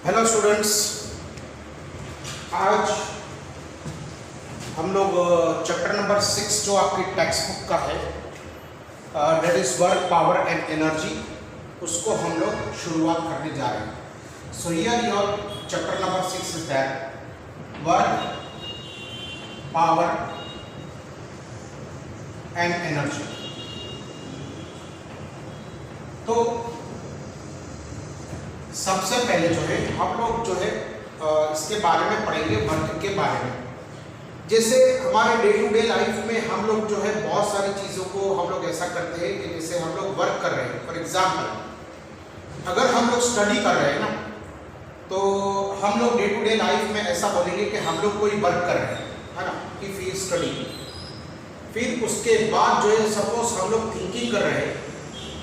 Hello students, आज हम लोग चैप्टर नंबर 6 जो आपकी टेक्स्ट बुक का है that is work, power and energy, उसको हम लोग शुरुआत करने जा रहे हैं। So here your chapter number 6 is that work, power and energy. तो सबसे पहले जो है हम लोग जो है इसके बारे में पढ़ेंगे, वर्क के बारे में। जैसे हमारे डे टू डे लाइफ में हम लोग जो है बहुत सारी चीज़ों को हम लोग ऐसा करते हैं कि जैसे हम लोग वर्क कर रहे हैं। फॉर एग्जाम्पल, अगर हम लोग स्टडी कर रहे हैं ना, तो हम लोग डे टू डे लाइफ में ऐसा बोलेंगे कि हम लोग कोई वर्क कर रहे हैं, है ना, इफ वी स्टडी। फिर उसके बाद जो है सपोज हम लोग थिंकिंग कर रहे हैं,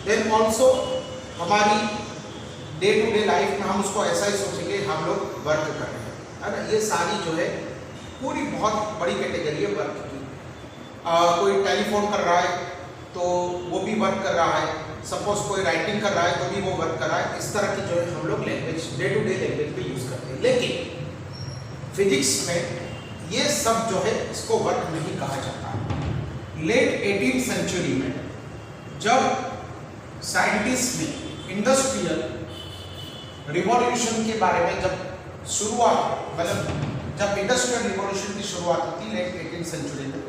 देन ऑल्सो हमारी डे टू डे लाइफ में हम उसको ऐसा ही सोचेंगे हम लोग वर्क कर रहे हैं, है ना। ये सारी जो है पूरी बहुत बड़ी कैटेगरी है वर्क की। कोई टेलीफोन कर रहा है तो वो भी वर्क कर रहा है, सपोज कोई राइटिंग कर रहा है तो भी वो वर्क कर रहा है। इस तरह की जो है हम लोग language day to day language में यूज़ करते हैं। लेकिन फिजिक्स में ये सब जो है इसको वर्क नहीं कहा जाता। लेट 18th सेंचुरी में जब साइंटिस्ट ने इंडस्ट्रियल रिवॉल्यूशन के बारे में जब शुरुआत, मतलब जब इंडस्ट्रियल रिवॉल्यूशन की शुरुआत होती है लेट 18th सेंचुरी में,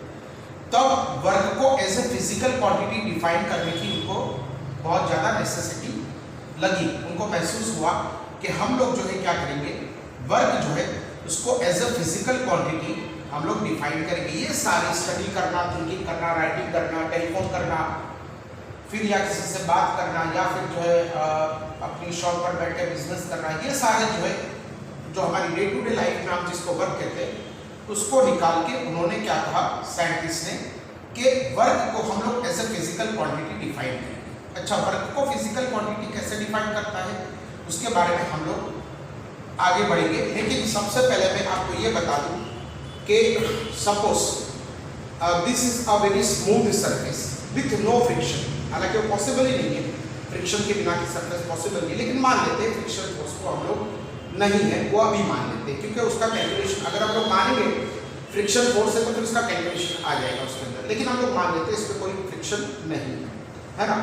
तब वर्क को as a physical quantity define करने की उनको बहुत ज़्यादा नेसेसिटी लगी। उनको महसूस हुआ कि हम लोग जो है क्या करेंगे, वर्क जो है उसको एज ए फिजिकल क्वांटिटी हम लोग डिफाइन करेंगे। ये सारी स्टडी करना, थिंकिंग करना, राइटिंग करना, टेलीफोन करना, फिर या किसी से बात करना, या फिर जो है अपनी शॉप पर बैठ कर बिजनेस करना, ये सारे जो है जो हमारी डे टू डे लाइफ में हम जिसको वर्क कहते हैं उसको निकाल के उन्होंने क्या कहा साइंटिस्ट ने कि वर्क को हम लोग as a physical quantity define करेंगे। अच्छा, वर्क को फिजिकल क्वांटिटी कैसे डिफाइन करता है उसके बारे में हम लोग आगे बढ़ेंगे। लेकिन सबसे पहले मैं आपको ये बता दूं कि suppose this is a very smooth surface with no friction. हालांकि वो पॉसिबल ही नहीं है, फ्रिक्शन के बिना की सरफेस पॉसिबल नहीं, लेकिन मान लेते हैं फ्रिक्शन फोर्स को हम लोग नहीं है, वो अभी मान लेते हैं, क्योंकि उसका कैलकुलेशन अगर हम लोग मानेंगे फ्रिक्शन फोर्स है तो फिर उसका कैलकुलेशन आ जाएगा उसके अंदर। लेकिन हम लोग मान लेते हैं इस पर कोई फ्रिक्शन नहीं है ना।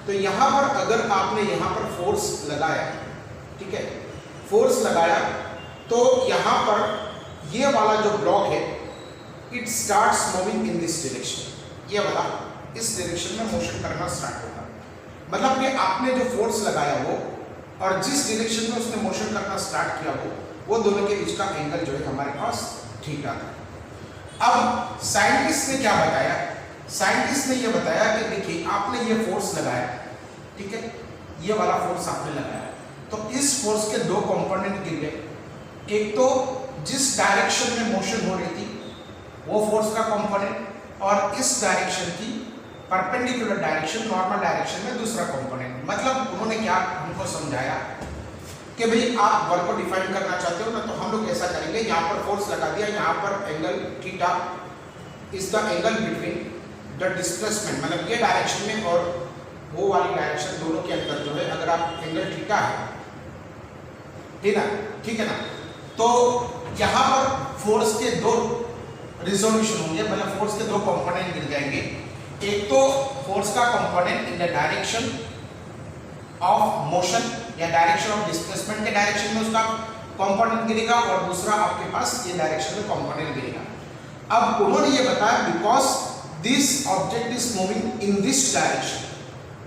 तो यहाँ पर अगर आपने यहाँ पर फोर्स लगाया, ठीक है, फोर्स लगाया, तो यहाँ पर ये वाला जो ब्लॉक है it starts moving in this direction. ये वाला इस डायरेक्शन में मोशन करना स्टार्ट होगा। मतलब कि आपने जो फोर्स लगाया वो और जिस डायरेक्शन में उसने मोशन करना स्टार्ट किया वो दोनों के बीच का एंगल जो है हमारे पास थीटा था। अब साइंटिस्ट ने क्या बताया, साइंटिस्ट ने ये बताया कि देखिए आपने ये फोर्स लगाया, ठीक है, ये वाला फोर्स आपने लगाया, तो इस फोर्स के दो कंपोनेंट गिर गए। एक तो जिस डायरेक्शन में मोशन हो रही थी वो फोर्स का कंपोनेंट, और इस डायरेक्शन की परपेंडिकुलर डायरेक्शन, नॉर्मल डायरेक्शन में दूसरा कंपोनेंट। मतलब उन्होंने क्या हमको समझाया कि भाई आप वर्क को डिफाइन करना चाहते हो ना, तो हम लोग ऐसा करेंगे, यहाँ पर फोर्स लगा दिया, यहाँ पर angle theta is the angle between the displacement, मतलब ये डायरेक्शन में और वो वाली डायरेक्शन दोनों के अंदर जो है अगर आप एंगल थीटा है, ठीक है ना, तो यहाँ पर फोर्स के दो रिजोल्यूशन होंगे, मतलब फोर्स के दो कंपोनेंट गिर जाएंगे। एक तो फोर्स का component in the direction of motion या डायरेक्शन ऑफ डिस्प्लेसमेंट के डायरेक्शन में उसका कंपोनेंट गिरेगा, और दूसरा आपके पास ये डायरेक्शन में कंपोनेंट गिरेगा। अब उन्होंने ये बताया because this object is moving in this direction,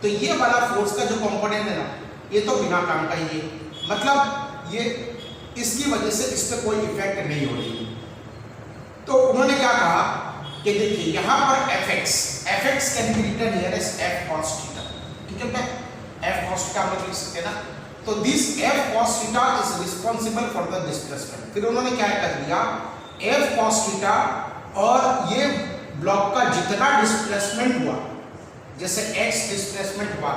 तो ये वाला फोर्स का जो कंपोनेंट है ना, ये तो बिना काम का ही है, मतलब ये इसकी वजह से इस पर कोई इफेक्ट नहीं हो रही। तो उन्होंने क्या कहा कि देखिए यहाँ पर fx can be written here as f cos theta, ठीक है क्या, f cos थीटा हम लोग लिख सकते हैं ना। तो this f cos theta is responsible for the displacement. फिर उन्होंने क्या कर दिया, f cos थीटा और ये ब्लॉक का जितना डिस्प्लेसमेंट हुआ, जैसे x डिस्प्लेसमेंट हुआ,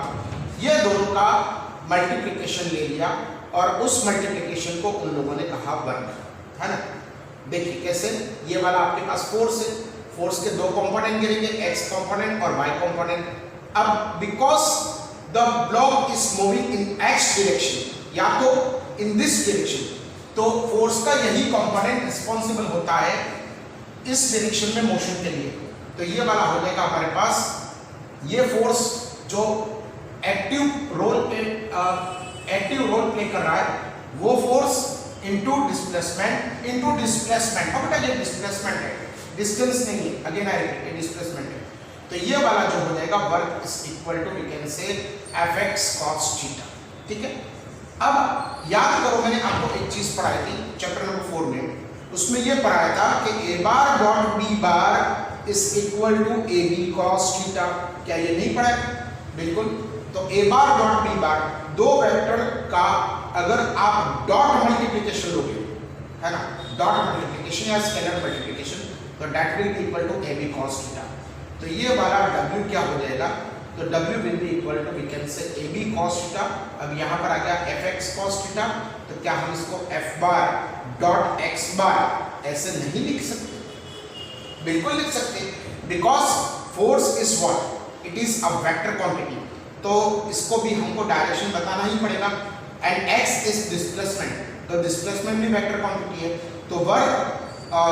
ये दोनों का मल्टीप्लिकेशन ले लिया और उस मल्टीप्लिकेशन को उन लोगों ने कहा वर्क, है ना। देखिए कैसे, ये वाला आपके पास फोर्स है, फोर्स के दो कंपोनेंट गिरेंगे, x कंपोनेंट और y कंपोनेंट। अब because the block is moving in x direction, या तो इन दिस डायरेक्शन, तो फोर्स का यही कंपोनेंट रिस्पॉन्सिबल होता है इस डायरेक्शन में मोशन के लिए। तो ये वाला हो जाएगा हमारे पास, ये फोर्स जो एक्टिव रोल प्ले कर रहा है वो फोर्स इनटू डिस्प्लेसमेंट अब बेटा ये डिस्प्लेसमेंट है, डिस्टेंस नहीं है, अगेन आई रिपीट डिस्प्लेसमेंट है। तो ये वाला जो हो जाएगा work is equal to we can say Fx cos theta. ठीक है, अब याद करो मैंने आपको एक चीज पढ़ाई थी चैप्टर नंबर 4 में, उसमें ये पढ़ाया था कि a bar dot b bar is equal to ab cos theta. क्या ये नहीं पढ़ा है? बिल्कुल। तो a bar dot b bar, दो वेक्टर का अगर आप डॉट मल्टीप्लिकेशन लोगे, है ना, डॉट मल्टीप्लिकेशन या स्केलर मल्टीप्लिकेशन, तो that will be equal to ab cos theta. तो ये वाला w क्या हो जाएगा? तो w will be equal to we can say ab cos theta. अब यहाँ पर आ गया fx cos थीटा, तो क्या हम इसको f बार डॉट x बार ऐसे नहीं लिख सकते? बिल्कुल लिख सकते, because force is what, it is a vector quantity, तो इसको भी हमको डायरेक्शन बताना ही पड़ेगा। एंड x इज डिस्प्लेसमेंट, तो डिस्प्लेसमेंट भी वेक्टर क्वांटिटी है। तो वर्क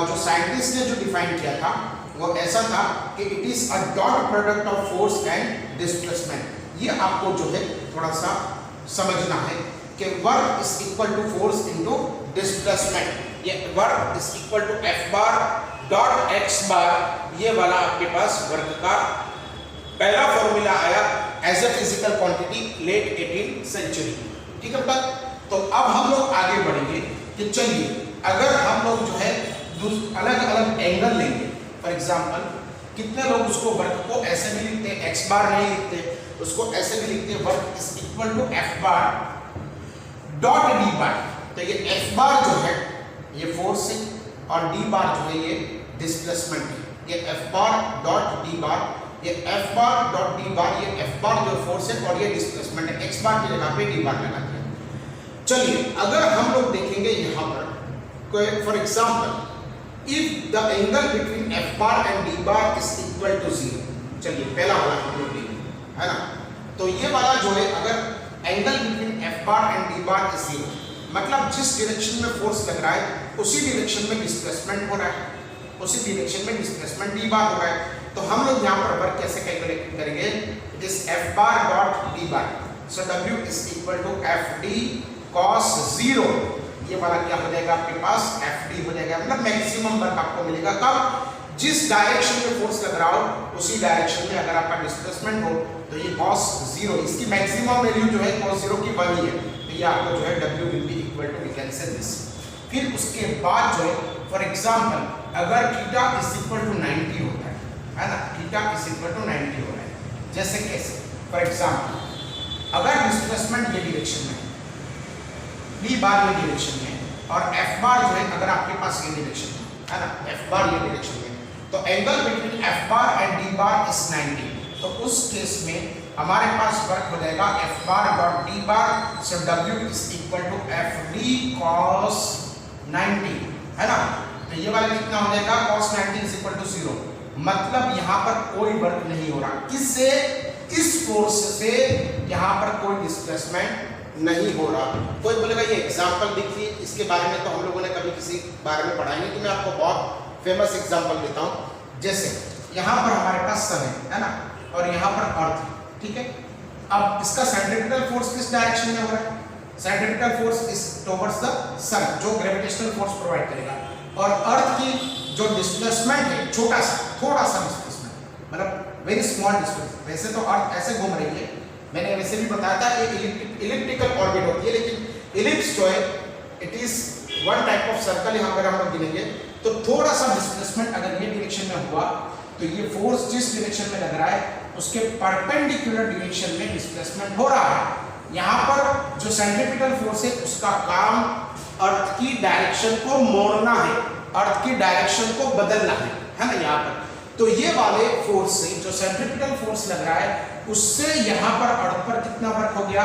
जो साइंटिस्ट ने जो डिफाइन किया था वो ऐसा था कि it is a dot product of force and displacement. ये आपको जो है थोड़ा सा समझना है कि work is equal to force into displacement. ये work is equal to F bar dot x bar, ये वाला आपके पास वर्क का पहला फॉर्मूला आया as a physical quantity late 18th century. ठीक है बेटा, तो अब हम लोग आगे बढ़ेंगे कि चलिए अगर हम लोग जो है अलग अलग एंगल लेंगे, फॉर एग्जाम्पल कितने लोग उसको वर्क को ऐसे भी लिखते हैं, x बार नहीं लिखते, उसको ऐसे भी लिखते हैं work is equal to F bar dot d bar. तो ये F बार जो है ये फोर्स है और d बार जो है ये डिस्प्लेसमेंट है। ये F बार डॉट d बार, ये F बार डॉट d बार, ये F बार जो फोर्स है और ये डिस्प्लेसमेंट है, x बार की जगह पे d बार लगा दिया। चलिए अगर हम लोग देखेंगे यहाँ पर कोई for example if the angle between F bar and D bar is equal to 0, चलिए पहला वाला हम लोग लेंगे, है ना। तो ये वाला जो है अगर angle between F bar and D bar is 0, मतलब जिस डायरेक्शन में फोर्स लग रहा है उसी डायरेक्शन में डिस्प्लेसमेंट हो रहा है, उसी डायरेक्शन में डिस्प्लेसमेंट D bar हो रहा है। तो हम लोग यहाँ पर वर्क कैसे कैलकुलेट करेंगे? It is F bar dot D bar, so W is equal to FD cos 0। ये वाला क्या हो जाएगा आपके पास? FD हो जाएगा, मतलब मैक्सिमम वर्क आपको मिलेगा कब? जिस डायरेक्शन में फोर्स लग रहा हो उसी डायरेक्शन में अगर आपका डिस्प्लेसमेंट हो तो ये cos 0, इसकी मैक्सिमम वैल्यू जो है cos 0 की 1 ही है, तो ये आपको जो है W will be equal to we can say this. फिर उसके बाद जो है फॉर एग्जांपल अगर थीटा इज इक्वल टू 90 होता है ना, थीटा इज इक्वल टू 90 हो रहा है, जैसे कैसे? फॉर एग्जांपल अगर डिस्प्लेसमेंट ये डायरेक्शन में, D बार ये डायरेक्शन में और F बार जो है अगर आपके पास ये डायरेक्शन है ना, F बार ये डायरेक्शन में, तो angle between F bar and D bar is 90। तो उस केस में हमारे पास वर्क हो जाएगा F bar dot D bar, so W is equal to FD cos 90, है ना। तो ये वाला कितना हो जाएगा? cos 90 इज इक्वल टू 0, मतलब यहाँ पर कोई वर्क नहीं हो रहा, किससे? इस फोर्स से यहाँ पर कोई डिस्प्लेसमेंट नहीं हो रहा। कोई बोलेगा ये एग्जाम्पल देखिए, इसके बारे में तो हम लोगों ने कभी किसी बारे में पढ़ा नहीं, तो मैं आपको बहुत फेमस एग्जाम्पल देता हूँ। जैसे यहाँ पर हमारे पास सन है ना, और यहाँ पर अर्थ, ठीक है। अब इसका सेंट्रीपिटल फोर्स किस डायरेक्शन में हो रहा है? Centripetal force is towards the sun, जो ग्रेविटेशनल फोर्स प्रोवाइड करेगा, और अर्थ की जो डिस्प्लेसमेंट है थोड़ा सा डिस्प्लेसमेंट, मतलब वेरी स्मॉल डिस्प्लेसमेंट। वैसे तो अर्थ ऐसे घूम रही है, मैंने वैसे भी बताया था ये इलिप्टिकल ऑर्बिट होती है, लेकिन इलिप्स जो है it is one type of circle. यहाँ पर हम लोग गिनेंगे तो थोड़ा सा डिस्प्लेसमेंट अगर ये डायरेक्शन में हुआ तो ये फोर्स जिस डायरेक्शन में लग रहा है उसके परपेंडिकुलर डायरेक्शन में डिस्प्लेसमेंट हो रहा है। यहाँ पर जो सेंट्रीपिटल फोर्स है उसका काम अर्थ की डायरेक्शन को मोड़ना है, अर्थ की डायरेक्शन को बदलना है ना यहाँ पर। तो ये वाले फोर्स से जो सेंट्रीपिटल फोर्स लग रहा है उससे यहाँ पर अर्थ पर कितना वर्क हो गया?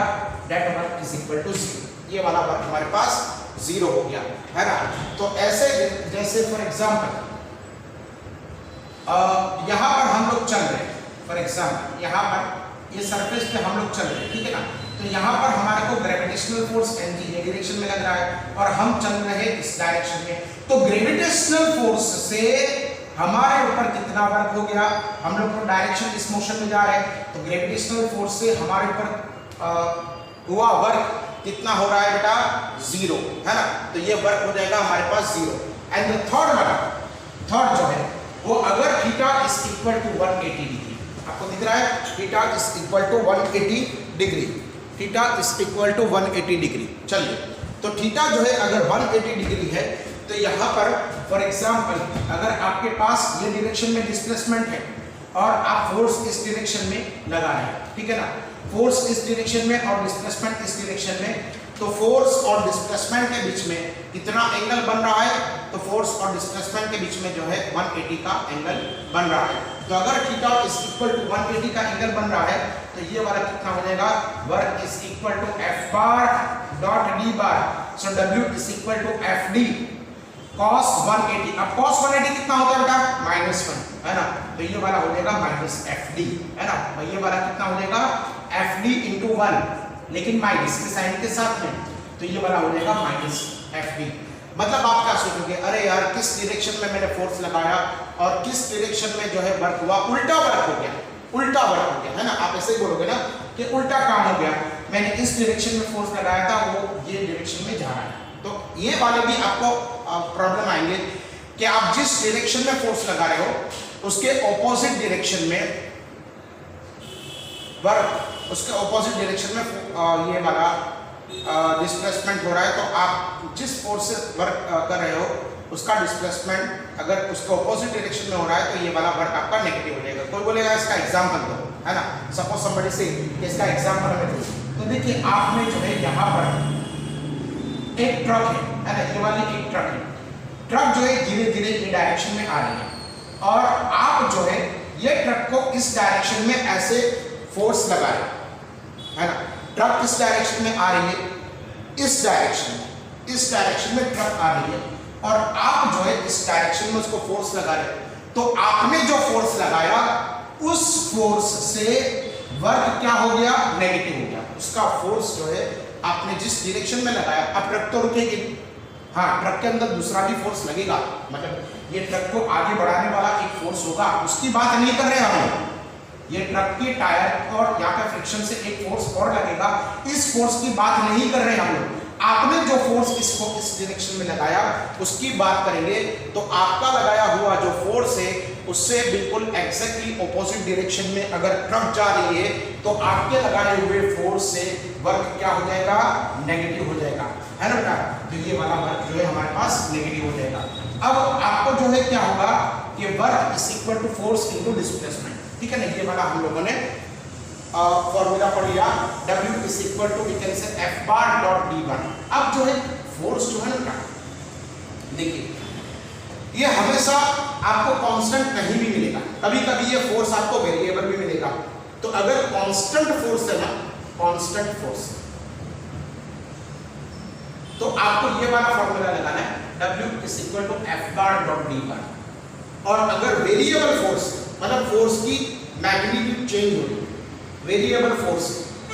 That work is equal to 0। ये वाला वर्क हमारे पास 0 हो गया, है ना। तो ऐसे जैसे फॉर एग्जांपल यहाँ पर हम लोग चल रहे हैं, फॉर एग्जांपल यहाँ पर ये सरफेस पे हम लोग चल रहे हैं, ठीक है ना। तो यहाँ पर हमारे को ग्रेविटेशनल फोर्स mg ये डायरेक्शन में लग रहा है और हम चल रहे इस डायरेक्शन में। तो ग्रेविटेशनल फोर्स से हमारे ऊपर कितना वर्क हो गया, हम लोग तो डायरेक्शन इस मोशन में जा रहे हैं, तो ग्रेविटेशनल फोर्स से हमारे ऊपर हुआ वर्क कितना हो रहा है बेटा, 0 है ना। तो ये वर्क हो जाएगा हमारे पास 0। एंड द थर्ड जो है वो अगर theta is equal to 180 degree, आपको दिख रहा है theta is equal to 180 degree, theta is equal to 180 degree. चलिए, तो थीटा जो है अगर 180 डिग्री है तो यहाँ पर फॉर एग्जांपल अगर आपके पास ये डायरेक्शन में डिस्प्लेसमेंट है और आप फोर्स इस डायरेक्शन में लगा रहे हैं, ठीक है ना, फोर्स इस डायरेक्शन में और डिस्प्लेसमेंट इस डायरेक्शन में, तो फोर्स और डिस्प्लेसमेंट के बीच में कितना एंगल बन रहा है, तो फोर्स और डिस्प्लेसमेंट के बीच में जो है 180 का एंगल बन रहा है। तो अगर थीटा इज इक्वल टू 180 का एंगल बन रहा है तो ये वाला कितना हो जाएगा, work is equal to f bar dot d bar, so w is equal to fd cos 180। अब cos 180 कितना होता है बेटा, -1 है ना, तो ये वाला हो जाएगा -fd है ना, तो ये वाला कितना हो जाएगा fd into 1, लेकिन माइनस के साइन के साथ में, तो ये वाला हो जाएगा -fd। मतलब आप क्या सोचोगे, अरे यार किस डायरेक्शन में मैंने फोर्स लगाया और किस डायरेक्शन में जो है वर्क हुआ, उल्टा वर्क हो गया, उल्टा वर्क हो गया है ना, आप ऐसे ही बोलोगे ना कि उल्टा काम हो गया, मैंने इस डायरेक्शन में फोर्स लगाया था वो ये डायरेक्शन में जा रहा है। तो ये वाले भी आपको प्रॉब्लम आएंगे कि आप जिस डायरेक्शन में फोर्स लगा रहे हो उसके ऑपोजिट डायरेक्शन में वर्क, उसके ऑपोजिट डायरेक्शन में ये वाला डिस्प्लेसमेंट हो रहा है, तो आप जिस फोर्स से वर्क कर रहे हो उसका डिस्प्लेसमेंट अगर उसके ऑपोजिट डायरेक्शन में हो रहा है तो ये वाला वर्क आपका नेगेटिव हो जाएगा। कोई बोलेगा इसका एग्जांपल दो, है ना, सपोज समबडी से इसका एग्जांपल हमें दो, तो देखिए आपने जो है यहाँ पर एक ट्रक है ना, ये वाली एक ट्रक है, ट्रक जो है धीरे धीरे ये डायरेक्शन में आ रही है और आप जो है ये ट्रक को इस डायरेक्शन में ऐसे फोर्स लगा रहे है ना, ट्रक इस डायरेक्शन में आ रही है, इस डायरेक्शन में ट्रक आ रही है और आप जो है इस डायरेक्शन में उसको फोर्स लगा रहे, तो आपने जो फोर्स लगाया उस फोर्स से वर्क क्या हो गया, नेगेटिव हो गया, उसका फोर्स जो है आपने जिस डायरेक्शन में लगाया, अब ट्रक तो रुकेगी, हाँ ट्रक के अंदर दूसरा भी फोर्स लगेगा, मतलब ये ट्रक को आगे बढ़ाने वाला एक फोर्स होगा, उसकी बात नहीं कर रहे हम, ये ट्रक के टायर और यहाँ पे फ्रिक्शन से एक फोर्स और लगेगा, इस फोर्स की बात नहीं कर रहे हम लोग, आपने जो फोर्स इसको इस डायरेक्शन में लगाया उसकी बात करेंगे। तो आपका लगाया हुआ जो फोर्स है उससे बिल्कुल एग्जैक्टली ऑपोजिट डायरेक्शन में अगर ट्रक जा रही है तो आपके लगाए हुए फोर्स से वर्क क्या हो जाएगा, नेगेटिव हो जाएगा, है ना बेटा, तो ये वाला वर्क जो है हमारे पास नेगेटिव हो जाएगा। अब आपको जो है क्या होगा कि work is equal to force into displacement, ठीक है ना, ये वाला हम लोगों ने फॉर्मूला पढ़ लिया, W is equal to we can say F bar dot D bar. अब जो है फोर्स जो है ना, देखिए ये हमेशा आपको कांस्टेंट नहीं भी मिलेगा, कभी कभी ये फोर्स आपको वेरिएबल भी मिलेगा। तो अगर कांस्टेंट फोर्स है ना, कांस्टेंट फोर्स, तो आपको ये वाला फॉर्मूला लगाना है, W is equal to F bar dot D bar. और अगर वेरिएबल फोर्स मतलब फोर्स की मैग्नीट्यूड चेंज हो रही है, वेरिएबल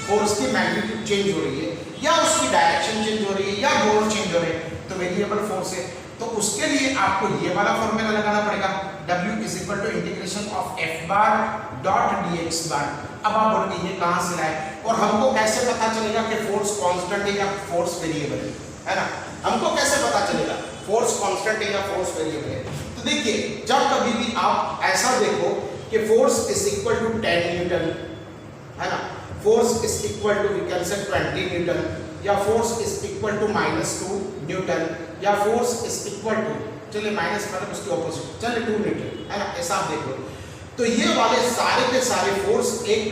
फोर्स की मैग्नीट्यूड चेंज हो रही है या उसकी डायरेक्शन चेंज हो रही है या दोनों चेंज हो रहे हैं, तो वेरिएबल फोर्स है, तो उसके लिए आपको ये वाला फॉर्मूला लगाना पड़ेगा, W is equal to integration of F bar dot dx bar. अब आप बोलोगे ये कहां से लाए और हमको कैसे पता चलेगा कि फोर्स कांस्टेंट है या फोर्स वेरिएबल है ना, हमको कैसे पता चलेगा फोर्स कांस्टेंट है या फोर्स वेरिएबल है। तो देखिए जब कभी भी आप ऐसा देखो कि force is equal to 10 newton, है ना, force is equal to we can say 20 newton, या force is equal to -2 newton, या फोर्स इज इक्वल टू, चलिए माइनस मतलब उसके ऑपोजिट, चलिए 2 न्यूटन, है ना, ऐसा आप देख लो। तो ये वाले सारे के सारे फोर्स एक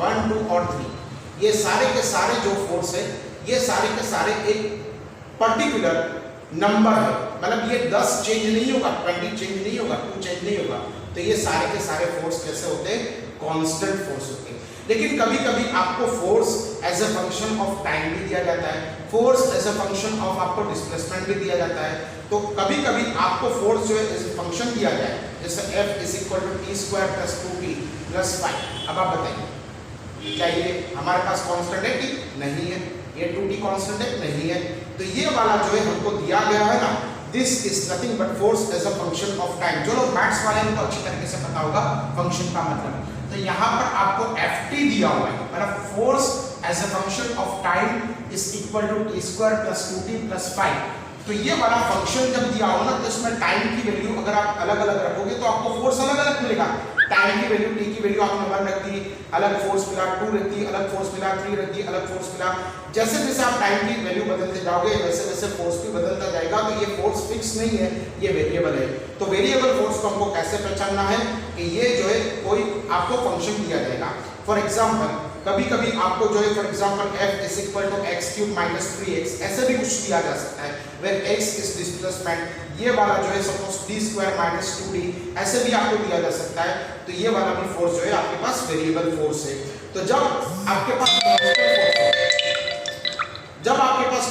1, 2 और 3, ये सारे के सारे जो फोर्स है ये सारे के सारे एक पर्टिकुलर नंबर है, मतलब ये 10 चेंज नहीं होगा, 20 चेंज नहीं होगा, 2 चेंज नहीं होगा, तो ये सारे के सारे फोर्स कैसे होते हैं, कांस्टेंट फोर्स होते हैं। लेकिन कभी कभी आपको force as a function of time भी दिया जाता है, force as a function of आपको डिस्प्लेसमेंट भी दिया जाता है, तो कभी कभी आपको फोर्स जो है एज अ फंक्शन दिया जाए, जैसे F is equal to T² + 2P + 5। अब आप बताइए क्या ये हमारे पास कांस्टेंट है कि नहीं है? ये 2t कांस्टेंट है नहीं है। तो ये वाला जो है हमको दिया गया है ना, this is nothing but force as a function of time. जो लोग मैथ्स वाले हैं उनको अच्छी तरीके से पता होगा फंक्शन का मतलब। तो यहाँ पर आपको ft दिया हुआ है, मतलब force as a function of time is equal to t square plus 2t plus 5। तो ये वाला फंक्शन जब दिया हो ना, तो इसमें टाइम की वैल्यू अगर आप अलग अलग रखोगे तो आपको फोर्स अलग अलग मिलेगा। टाइम की वैल्यू, t की वैल्यू आपने 1 रख दी, अलग फोर्स मिला, 2 रख दी, अलग फोर्स मिला, 3 रख दी, अलग फोर्स मिला। जैसे जैसे आप टाइम की वैल्यू बदलते जाओगे वैसे वैसे फोर्स भी बदलता जाएगा। तो ये फोर्स फिक्स नहीं है, ये वेरिएबल है। तो वेरिएबल फोर्स को हमको कैसे पहचानना है कि ये जो है कोई आपको फंक्शन दिया जाएगा। फॉर एग्जांपल कभी कभी आपको जो है for example f is equal to x³ minus 3x ऐसे भी कुछ दिया जा सकता है, वेयर x इज डिस्प्लेसमेंट। ये वाला जो है सपोज d² माइनस 2d ऐसे भी आपको दिया जा सकता है। तो ये वाला भी फोर्स जो है आपके पास वेरिएबल फोर्स है। तो जब आपके पास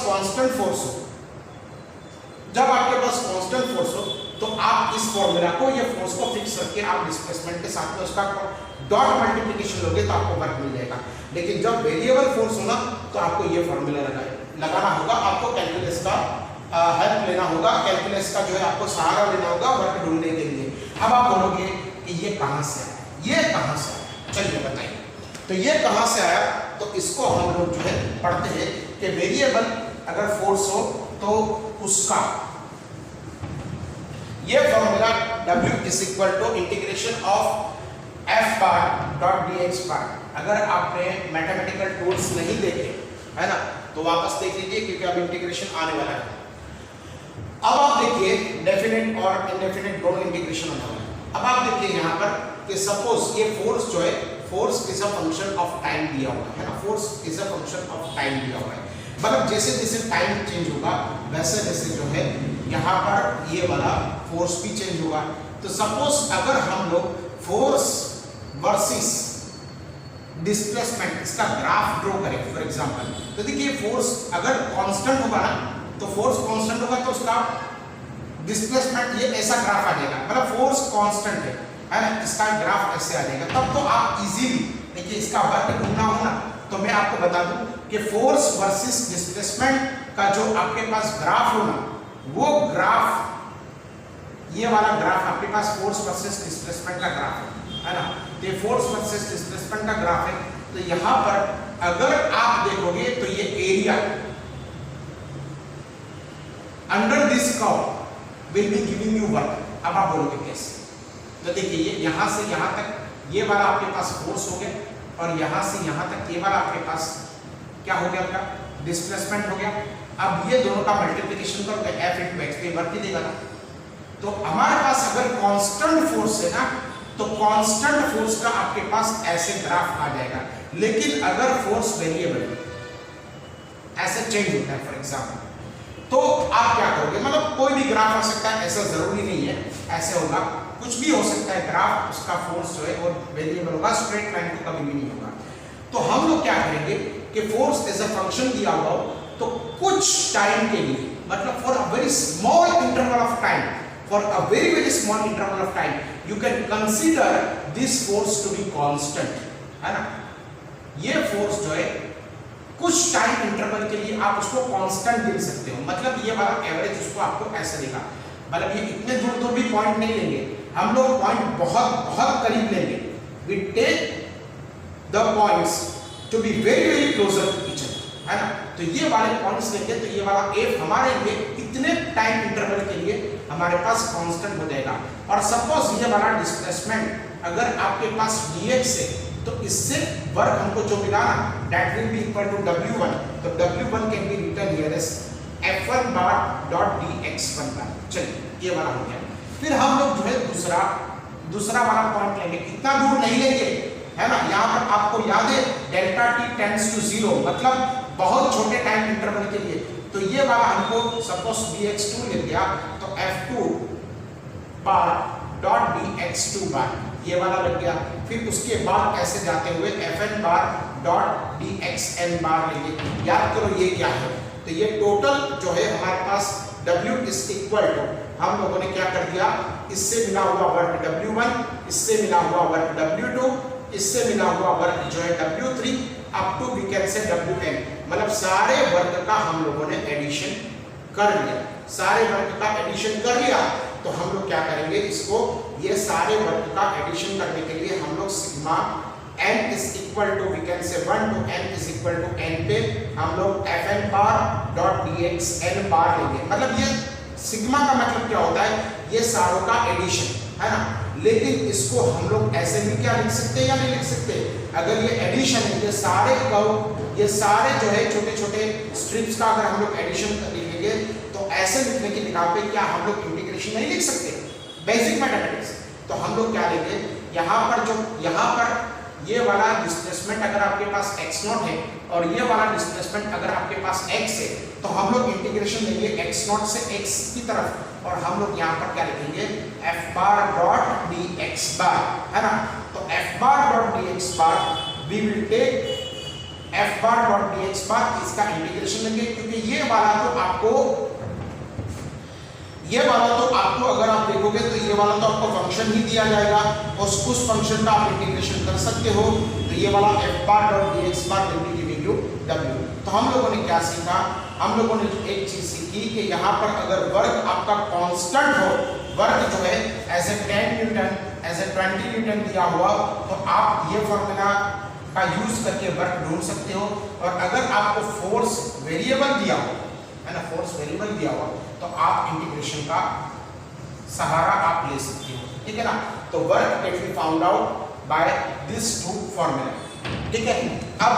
कांस्टेंट फोर्स हो, जब आपके पास कांस्टेंट फोर्स हो तो आप इस फॉर्मूला को, ये फोर्स को फिक्स करके आप डिस्प्लेसमेंट के साथ में उसका डॉट मल्टीप्लिकेशन लोगे तो आपको वर्क मिल जाएगा। लेकिन जब वेरिएबल फोर्स होना तो आपको ये फॉर्मूला लगाना होगा, आपको कैलकुलस का हेल्प लेना होगा, कैलकुलस का जो है आपको सहारा लेना होगा वर्क ढूंढने के लिए। अब आप बोलोगे कि ये कहां से आया, ये कहां से आया, चलिए बताइए। तो ये कहां से आया, तो इसको हम लोग जो है पढ़ते हैं कि वेरिएबल अगर फोर्स हो तो उसका ये formula W is equal to integration of f bar dot dx bar. अगर आपने मैथमेटिकल टूल्स नहीं देखे है ना तो वापस देख लीजिए, क्योंकि अब इंटीग्रेशन आने वाला है। अब आप देखिए डेफिनेट और इनडेफिनेट दोनों इंटीग्रेशन होने वाला है। अब आप देखिए यहाँ पर कि सपोज ये फोर्स जो है, force is a function of time दिया हुआ है ना, force is a function of time दिया हुआ है। मतलब जैसे जैसे टाइम चेंज होगा वैसे वैसे जो है यहाँ पर ये वाला फोर्स भी चेंज होगा। तो सपोज अगर हम लोग फोर्स वर्सेस डिस्प्लेसमेंट इसका ग्राफ ड्रॉ करें फॉर एग्जांपल, तो देखिए फोर्स अगर कांस्टेंट होगा ना, तो फोर्स कांस्टेंट होगा तो उसका डिस्प्लेसमेंट ये ऐसा ग्राफ आ जाएगा। मतलब फोर्स कांस्टेंट है ना, इसका ग्राफ ऐसे आ जाएगा। तब तो आप इजीली देखिए इसका वर्क ढूंढना हो ना, तो मैं आपको बता दूं कि फोर्स वर्सेस डिस्प्लेसमेंट का जो आपके पास ग्राफ हो ना, वो ग्राफ, ये वाला ग्राफ आपके पास फोर्स वर्सेस डिस्प्लेसमेंट का ग्राफ है ना, तो ये फोर्स वर्सेस डिस्प्लेसमेंट का ग्राफ है। तो यहाँ पर अगर आप देखोगे तो ये area under this curve will be giving you work. अब आप बोलोगे कैसे, तो देखिए ये यहाँ से यहाँ तक ये वाला आपके पास फोर्स हो गया, और यहाँ से यहाँ तक ये वाला आपके पास क्या हो गया, आपका डिस्प्लेसमेंट हो गया। अब ये दोनों का मल्टीप्लिकेशन करोगे f into x पे वर्क ही देगा ना। तो हमारे पास अगर कांस्टेंट फोर्स है ना, तो कांस्टेंट फोर्स का आपके पास ऐसे ग्राफ आ जाएगा। लेकिन अगर फोर्स वेरिएबल ऐसे चेंज होता है फॉर एग्जांपल, तो आप क्या करोगे, मतलब कोई भी ग्राफ आ सकता है, ऐसा जरूरी नहीं है ऐसे होगा, कुछ भी हो सकता है ग्राफ, उसका फोर्स जो है और वेरिएबल होगा, स्ट्रेट लाइन तो कभी भी नहीं होगा। तो हम लोग क्या करेंगे कि फोर्स एज अ फंक्शन दिया हुआ हो तो कुछ टाइम के लिए, मतलब for a very small interval of time, for a very small interval of time you can consider this force to be constant, है ना। ये फोर्स जो है कुछ टाइम इंटरवल के लिए आप उसको कांस्टेंट गिन सकते हो। मतलब ये वाला एवरेज उसको आपको ऐसे देगा, मतलब ये इतने दूर दूर भी पॉइंट नहीं लेंगे हम लोग, पॉइंट बहुत बहुत करीब लेंगे। We take the points to be very closer to each other, है ना। तो ये वाले पॉइंट्स लेंगे तो ये वाला f हमारे लिए इतने टाइम इंटरवल के लिए हमारे पास कांस्टेंट हो जाएगा। और सपोज ये वाला डिस्प्लेसमेंट अगर आपके पास dx है, तो इससे वर्क हमको जो मिला ना, that will be equal to w1। तो w1 can be written here as f1 bar dot dx1 bar. चलिए ये वाला हो गया। फिर हम लोग जो है दूसरा वाला पॉइंट लेंगे, इतना दूर नहीं लेंगे, है ना। यहाँ पर आपको याद है डेल्टा t टेंड्स टू 0, मतलब बहुत छोटे टाइम इंटरवल के लिए। तो ये वाला हमको सपोज dx2 ले गया, तो f2 बार डॉट dx2 बार ये वाला लग गया। फिर उसके बाद ऐसे जाते हुए fn बार डॉट dxn बार लेंगे। याद करो ये क्या है, तो ये टोटल जो है हमारे पास w इज इक्वल टू, हम लोगों ने क्या कर दिया, इससे मिला हुआ वर्क w1, इससे मिला हुआ वर्क w2, इससे मिला हुआ वर्क जो है W3 up to we can say WN, मतलब सारे वर्क का हम लोगों ने एडिशन कर लिया। सारे वर्क का एडिशन कर लिया तो हम लोग क्या करेंगे, इसको ये सारे वर्क का एडिशन करने के लिए हम लोग sigma n is equal to we can say 1 to n is equal to n पे हम लोग fn bar dot dx n bar लेंगे। मतलब ये सिग्मा का मतलब क्या होता है, ये सारों का एडिशन है ना। लेकिन इसको हम लोग ऐसे भी क्या लिख सकते हैं या नहीं लिख सकते, अगर ये एडिशन है, ये सारे कर्व, ये सारे जो है छोटे छोटे स्ट्रिप्स का अगर हम लोग एडिशन कर लिखेंगे तो ऐसे लिखने की निगाह पे क्या हम लोग इंटीग्रेशन नहीं लिख सकते, बेसिक मैथमेटिक्स। तो हम लोग क्या लेंगे, यहाँ पर जो यहाँ पर ये वाला डिस्प्लेसमेंट अगर आपके पास x0 है और ये वाला डिस्प्लेसमेंट अगर आपके पास x है, तो हम लोग इंटीग्रेशन लेंगे x0 से x की तरफ और हम लोग यहाँ पर क्या लिखेंगे f bar dot dx bar, है ना। तो f bar dot dx bar we will take f bar dot dx bar, इसका इंटीग्रेशन लेंगे क्योंकि ये वाला तो आपको अगर आप देखोगे तो ये वाला तो आपको फंक्शन ही दिया जाएगा और उस फंक्शन का आप इंटीग्रेशन कर सकते हो। तो ये वाला f bar dot dx bar will be giving you w। तो हम लोगों ने क्या सीखा, हम लोगों ने एक चीज सीखी कि यहाँ पर अगर वर्क आपका कांस्टेंट हो, वर्क जो है as a 10 newton as a 20 newton दिया हुआ, तो आप ये फॉर्मूला का यूज करके वर्क ढूंढ सकते हो। और अगर आपको फोर्स वेरिएबल दिया हो, है ना, फोर्स वेरिएबल दिया हुआ, तो आप इंटीग्रेशन का सहारा आप ले सकते हो, ठीक है ना। तो work can be found out by this two formula, ठीक है। अब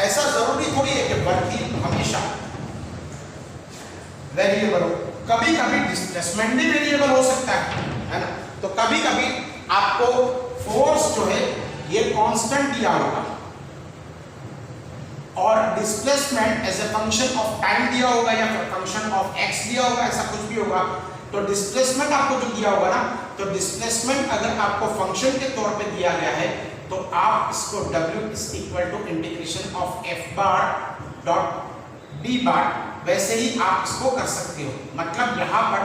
ऐसा जरूरी थोड़ी है कि वर्क ही हमेशा वेरिएबल हो, कभी कभी डिस्प्लेसमेंट भी वेरिएबल हो सकता है ना। तो कभी कभी आपको फोर्स जो है ये कांस्टेंट दिया होगा और displacement as a function of time दिया होगा या फंक्शन ऑफ x दिया होगा, ऐसा कुछ भी होगा। तो डिस्प्लेसमेंट आपको जो दिया होगा ना, तो डिस्प्लेसमेंट अगर आपको फंक्शन के तौर पे दिया गया है तो आप इसको w is equal to integration of f bar dot d bar, वैसे ही आप इसको कर सकते हो। मतलब यहाँ पर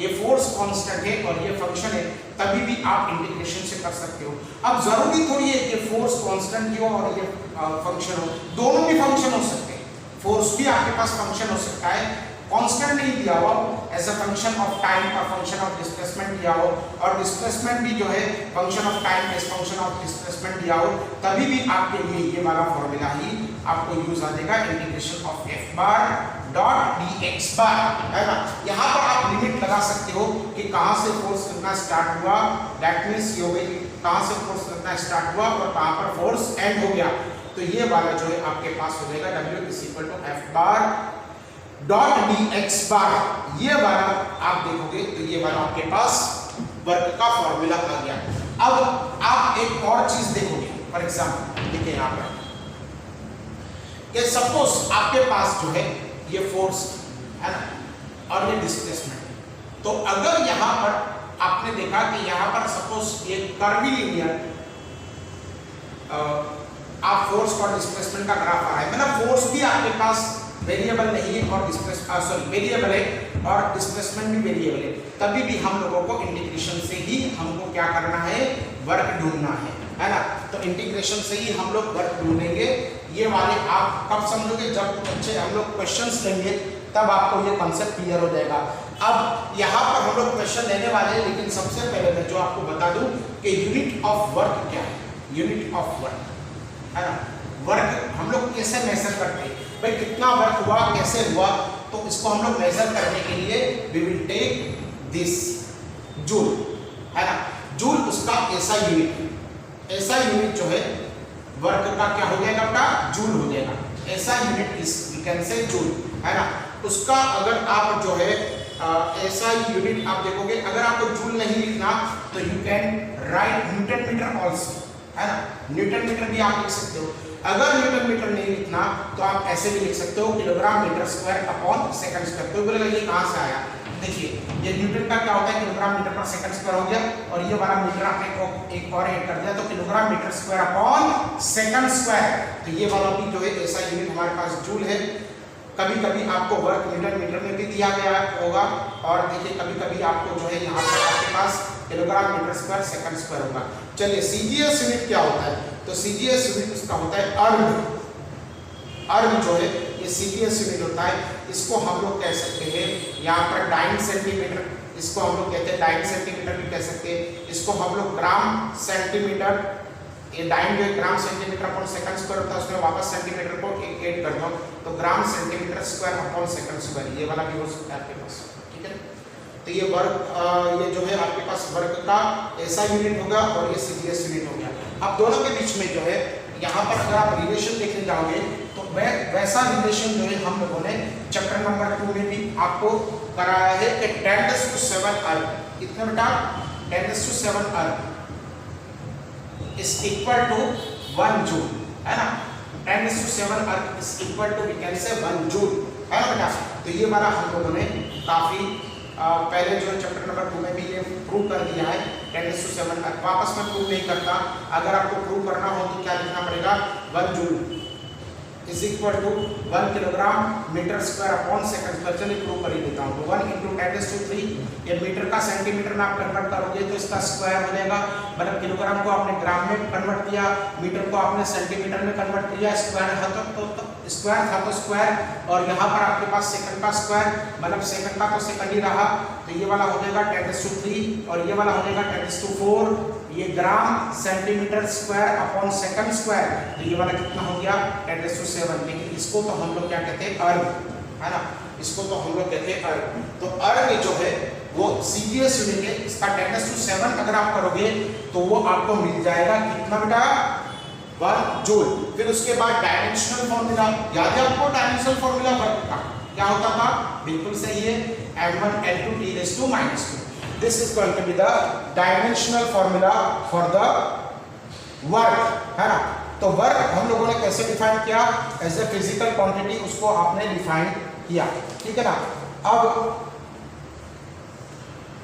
ये फोर्स कांस्टेंट है और ये फंक्शन है, तभी भी आप इंटीग्रेशन से कर सकते हो। अब जरूरी थोड़ी है कि फोर्स कांस्टेंट हो और ये फंक्शन हो, दोनों भी फंक्शन हो सकते हैं। फोर्स भी आपके पास फंक्शन हो सकता है, कांस्टेंट नहीं दिया हुआ, as a function of time और फंक्शन ऑफ डिस्प्लेसमेंट दिया हो, और डिस्प्लेसमेंट भी जो है function of time as function of displacement दिया हो, तभी भी आपके लिए ये वाला फॉर्मूला ही आपको यूज आ जाएगा, integration of f bar dot dx bar, है ना। यहाँ पर आप लिमिट लगा सकते हो कि कहाँ से फोर्स लगना स्टार्ट हुआ, दैट मींस ये हो गई कहाँ से फोर्स लगना स्टार्ट हुआ और कहाँ पर फोर्स एंड हो गया। तो ये वाला जो है आपके पास हो जाएगा w is equal to f bar dot dx bar. ये वाला आप देखोगे तो ये वाला आपके पास वर्क का फॉर्मूला आ गया। अब आप एक और चीज देखोगे, फॉर एग्जांपल देखिए यहाँ पर कि सपोज आपके पास जो है ये फोर्स है ना और ये डिस्प्लेसमेंट, तो अगर यहाँ पर आपने देखा कि यहाँ पर सपोज ये कर्वीलिनियर आप फोर्स और डिस्प्लेसमेंट का ग्राफ आ रहा है, मतलब फोर्स भी आपके पास वेरिएबल नहीं है और वेरिएबल है और डिस्प्लेसमेंट भी वेरिएबल है, तभी भी हम लोगों को इंटीग्रेशन से ही हमको क्या करना है, वर्क ढूंढना है ना। तो इंटीग्रेशन से ही हम लोग वर्क ढूंढेंगे। ये वाले आप कब समझोगे, जब बच्चे हम लोग क्वेश्चंस लेंगे तब आपको ये कॉन्सेप्ट क्लियर हो जाएगा। अब यहाँ पर हम लोग क्वेश्चन लेने वाले हैं, लेकिन सबसे पहले मैं जो आपको बता दूं कि यूनिट ऑफ वर्क क्या है। यूनिट ऑफ वर्क है ना, वर्क हम लोग कैसे मेजर करते हैं, भाई कितना वर्क हुआ, कैसे हुआ, तो इसको हम लोग मेजर करने के लिए we will take this joule, है ना। जूल उसका ऐसा यूनिट है, ऐसा यूनिट जो है वर्क का क्या हो जाएगा बेटा, जूल हो जाएगा। ऐसा यूनिट इस वी कैन से जूल, है ना। उसका अगर आप जो है ऐसा यूनिट आप देखोगे, अगर आपको जूल नहीं लिखना तो you can write newton metre also, है ना। न्यूटन मीटर भी आप लिख सकते हो। अगर न्यूटन मीटर नहीं लिखना तो आप ऐसे भी लिख सकते हो kilogram metre square upon second square. तो बोलेगा ये कहाँ से आया, देखिए ये न्यूटन का क्या होता है, किलोग्राम मीटर पर सेकंड स्क्वायर हो गया और ये वाला मीटर आपने एक और ऐड कर दिया तो kilogram metre square upon second square. तो ये वाला भी जो है ऐसा यूनिट हमारे पास जूल है। कभी कभी आपको वर्क न्यूटन मीटर में भी दिया गया होगा और देखिए कभी कभी आपको जो है यहाँ पर आपके पास kilogram metre square second square होगा। चलिए सीजीएस यूनिट क्या होता है, तो सीजीएस यूनिट उसका होता है अर्ग। अर्ग जो है ये सीजीएस यूनिट होता है। इसको हम लोग कह सकते हैं यहाँ पर डाइन सेंटीमीटर, इसको हम लोग कहते हैं डाइन सेंटीमीटर भी कह सकते हैं। इसको हम लोग ग्राम सेंटीमीटर, ये डाइन जो gram centimetre upon second square होता है, उसमें वापस सेंटीमीटर को ऐड कर दो तो gram centimetre square upon second square, ये वाला भी हो सकता है आपके पास, ठीक है। तो ये वर्ग, ये जो है आपके पास वर्ग का ऐसा यूनिट होगा और ये सीजीएस यूनिट हो गया। अब दोनों के बीच में जो है यहाँ पर अगर आप रिलेशन देखने जाओगे तो वैसा रिलेशन जो है हम लोगों ने चैप्टर नंबर 2 में भी आपको कराया है कि 10⁻⁷ अर्ग, कितना बेटा 10⁻⁷ अर्ग is equal to 1 जूल, है ना। 10⁻⁷ अर्ग is equal to we can say 1 joule, है ना बेटा। तो ये वाला हम लोगों ने काफी पहले जो चैप्टर नंबर 2 में भी ये प्रूव कर दिया है 10⁻⁷। वापस में प्रूव नहीं करता, अगर आपको प्रूव करना हो तो क्या लिखना पड़ेगा 1 joule is equal to 1 kilogram metre square upon second square. चलिए प्रूव कर ही देता हूँ। तो 1 × 10⁻³ ये मीटर का सेंटीमीटर में आप कन्वर्ट करोगे तो इसका स्क्वायर हो जाएगा, मतलब किलोग्राम को आपने ग्राम में कन्वर्ट किया, मीटर को आपने सेंटीमीटर में कन्वर्ट किया, स्क्वायर था तो स्क्वायर था तो स्क्वायर, और यहाँ पर आपके पास सेकंड का स्क्वायर, मतलब सेकंड का तो सेकंड ही रहा, तो ये वाला हो जाएगा 10⁻³ और ये वाला हो जाएगा 10⁻⁴। ये gram centimetre square upon second square, तो ये वाला कितना हो गया 10⁻⁷। लेकिन इसको तो हम लोग क्या कहते हैं अर्ग, है ना, इसको तो हम लोग कहते हैं अर्ग। तो अर्ग जो है वो सीजीएस यूनिट है, इसका 10⁻⁷ अगर आप करोगे तो वो आपको मिल जाएगा कितना बेटा 1 जूल। फिर उसके बाद डायमेंशनल फॉर्मूला याद है आपको, डायमेंशनल फॉर्मूला वर्क का क्या होता था, बिल्कुल सही है m1L2T⁻²। This is going to be the dimensional formula for the work, है ना। तो वर्क हम लोगों ने कैसे डिफाइन किया, एज ए फिजिकल क्वांटिटी उसको आपने डिफाइन किया, ठीक है ना। अब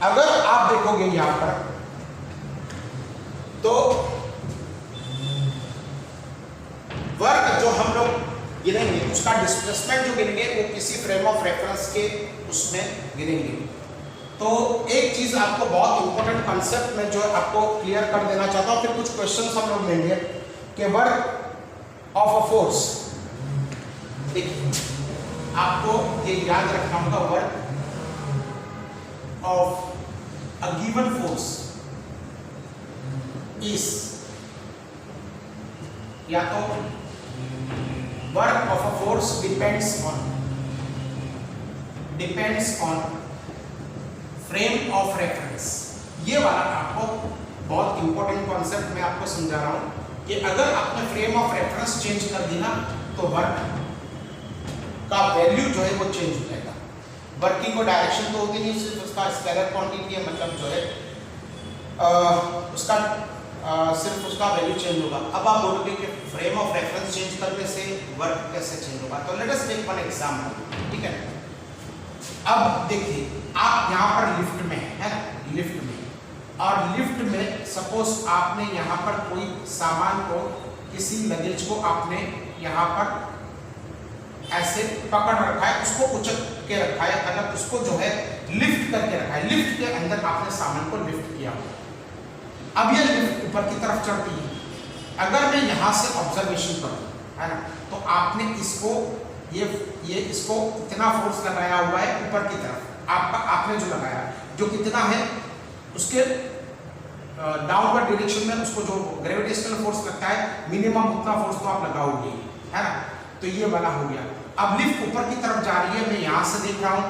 अगर आप देखोगे यहां पर तो वर्क जो हम लोग गिनेंगे उसका डिस्प्लेसमेंट जो गिनेंगे वो किसी फ्रेम ऑफ रेफरेंस के उसमें गिनेंगे। तो एक चीज आपको बहुत इंपॉर्टेंट कंसेप्ट में जो आपको क्लियर कर देना चाहता हूं, फिर कुछ क्वेश्चंस हम लोग लेंगे कि वर्क ऑफ अ फोर्स, आपको ये याद रखना होगा, work of a given force is, या तो work of a force depends on frame of reference. ये वाला आपको बहुत इंपॉर्टेंट कॉन्सेप्ट मैं आपको समझा रहा हूं कि अगर आपने फ्रेम ऑफ रेफरेंस चेंज कर दी ना तो वर्क का वैल्यू जो है वो चेंज हो जाएगा। वर्क की कोई डायरेक्शन तो होती नहीं, सिर्फ उसका स्केलर क्वांटिटी है, मतलब जो है उसका सिर्फ उसका वैल्यू चेंज होगा। अब आप बोलोगे कि फ्रेम ऑफ रेफरेंस चेंज करने से वर्क कैसे चेंज होगा, तो let us take one example, ठीक है। अब देखिए आप यहाँ पर लिफ्ट में है ना, लिफ्ट में, और लिफ्ट में सपोज आपने यहाँ पर कोई सामान को, किसी लगेज को आपने यहाँ पर ऐसे पकड़ रखा है, उसको उचक के रखा है, मतलब उसको जो है लिफ्ट करके रखा है, लिफ्ट के अंदर आपने सामान को लिफ्ट किया। अब ये लिफ्ट ऊपर की तरफ चढ़ती है, अगर मैं यहाँ से ऑब्जर्वेशन करूँ, है ना, तो आपने इसको ये इसको इतना फोर्स लगाया हुआ है ऊपर की तरफ, आपने जो लगाया जो कितना है उसके डाउनवर्ड डायरेक्शन में उसको जो ग्रेविटेशनल फोर्स लगता है मिनिमम उतना फोर्स तो आप लगाओगे, है ना। तो ये वाला हो गया। अब लिफ्ट ऊपर की तरफ जा रही है, मैं यहाँ से देख रहा हूँ,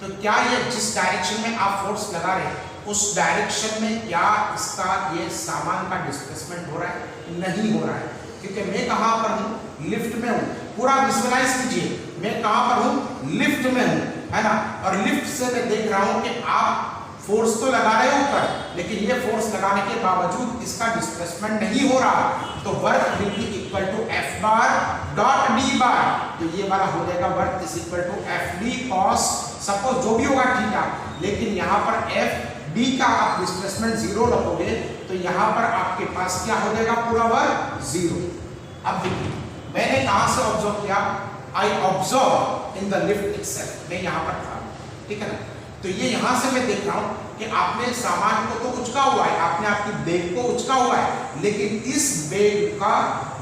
तो क्या ये जिस डायरेक्शन में आप फोर्स लगा रहे हैं उस डायरेक्शन में क्या इसका ये सामान का डिस्प्लेसमेंट हो रहा है? नहीं हो रहा है, क्योंकि मैं कहाँ पर हूँ, लिफ्ट में हूँ। पूरा विजुअलाइज कीजिए, मैं कहाँ पर हूँ, लिफ्ट में हूँ, है ना। और लिफ्ट से मैं देख रहा हूँ कि आप फोर्स तो लगा रहे हो ऊपर, लेकिन ये फोर्स लगाने के बावजूद इसका डिस्प्लेसमेंट नहीं हो रहा, तो work will be equal to F bar dot D bar. तो ये वाला हो जाएगा work is equal to FD cos, suppose जो भी होगा ठीक है, लेकिन यहाँ पर FD का आप डिस्प्लेसमेंट 0 रखोगे तो यहाँ पर आपके पास क्या हो जाएगा, पूरा वर्क 0। अब देखिए मैंने कहाँ से ऑब्जर्व किया, I observe in the lift itself, मैं यहाँ पर था, ठीक है ना। तो ये यहाँ से मैं देख रहा हूँ कि आपने सामान को तो उचका हुआ है, आपने आपकी बैग को उचका हुआ है, लेकिन इस बैग का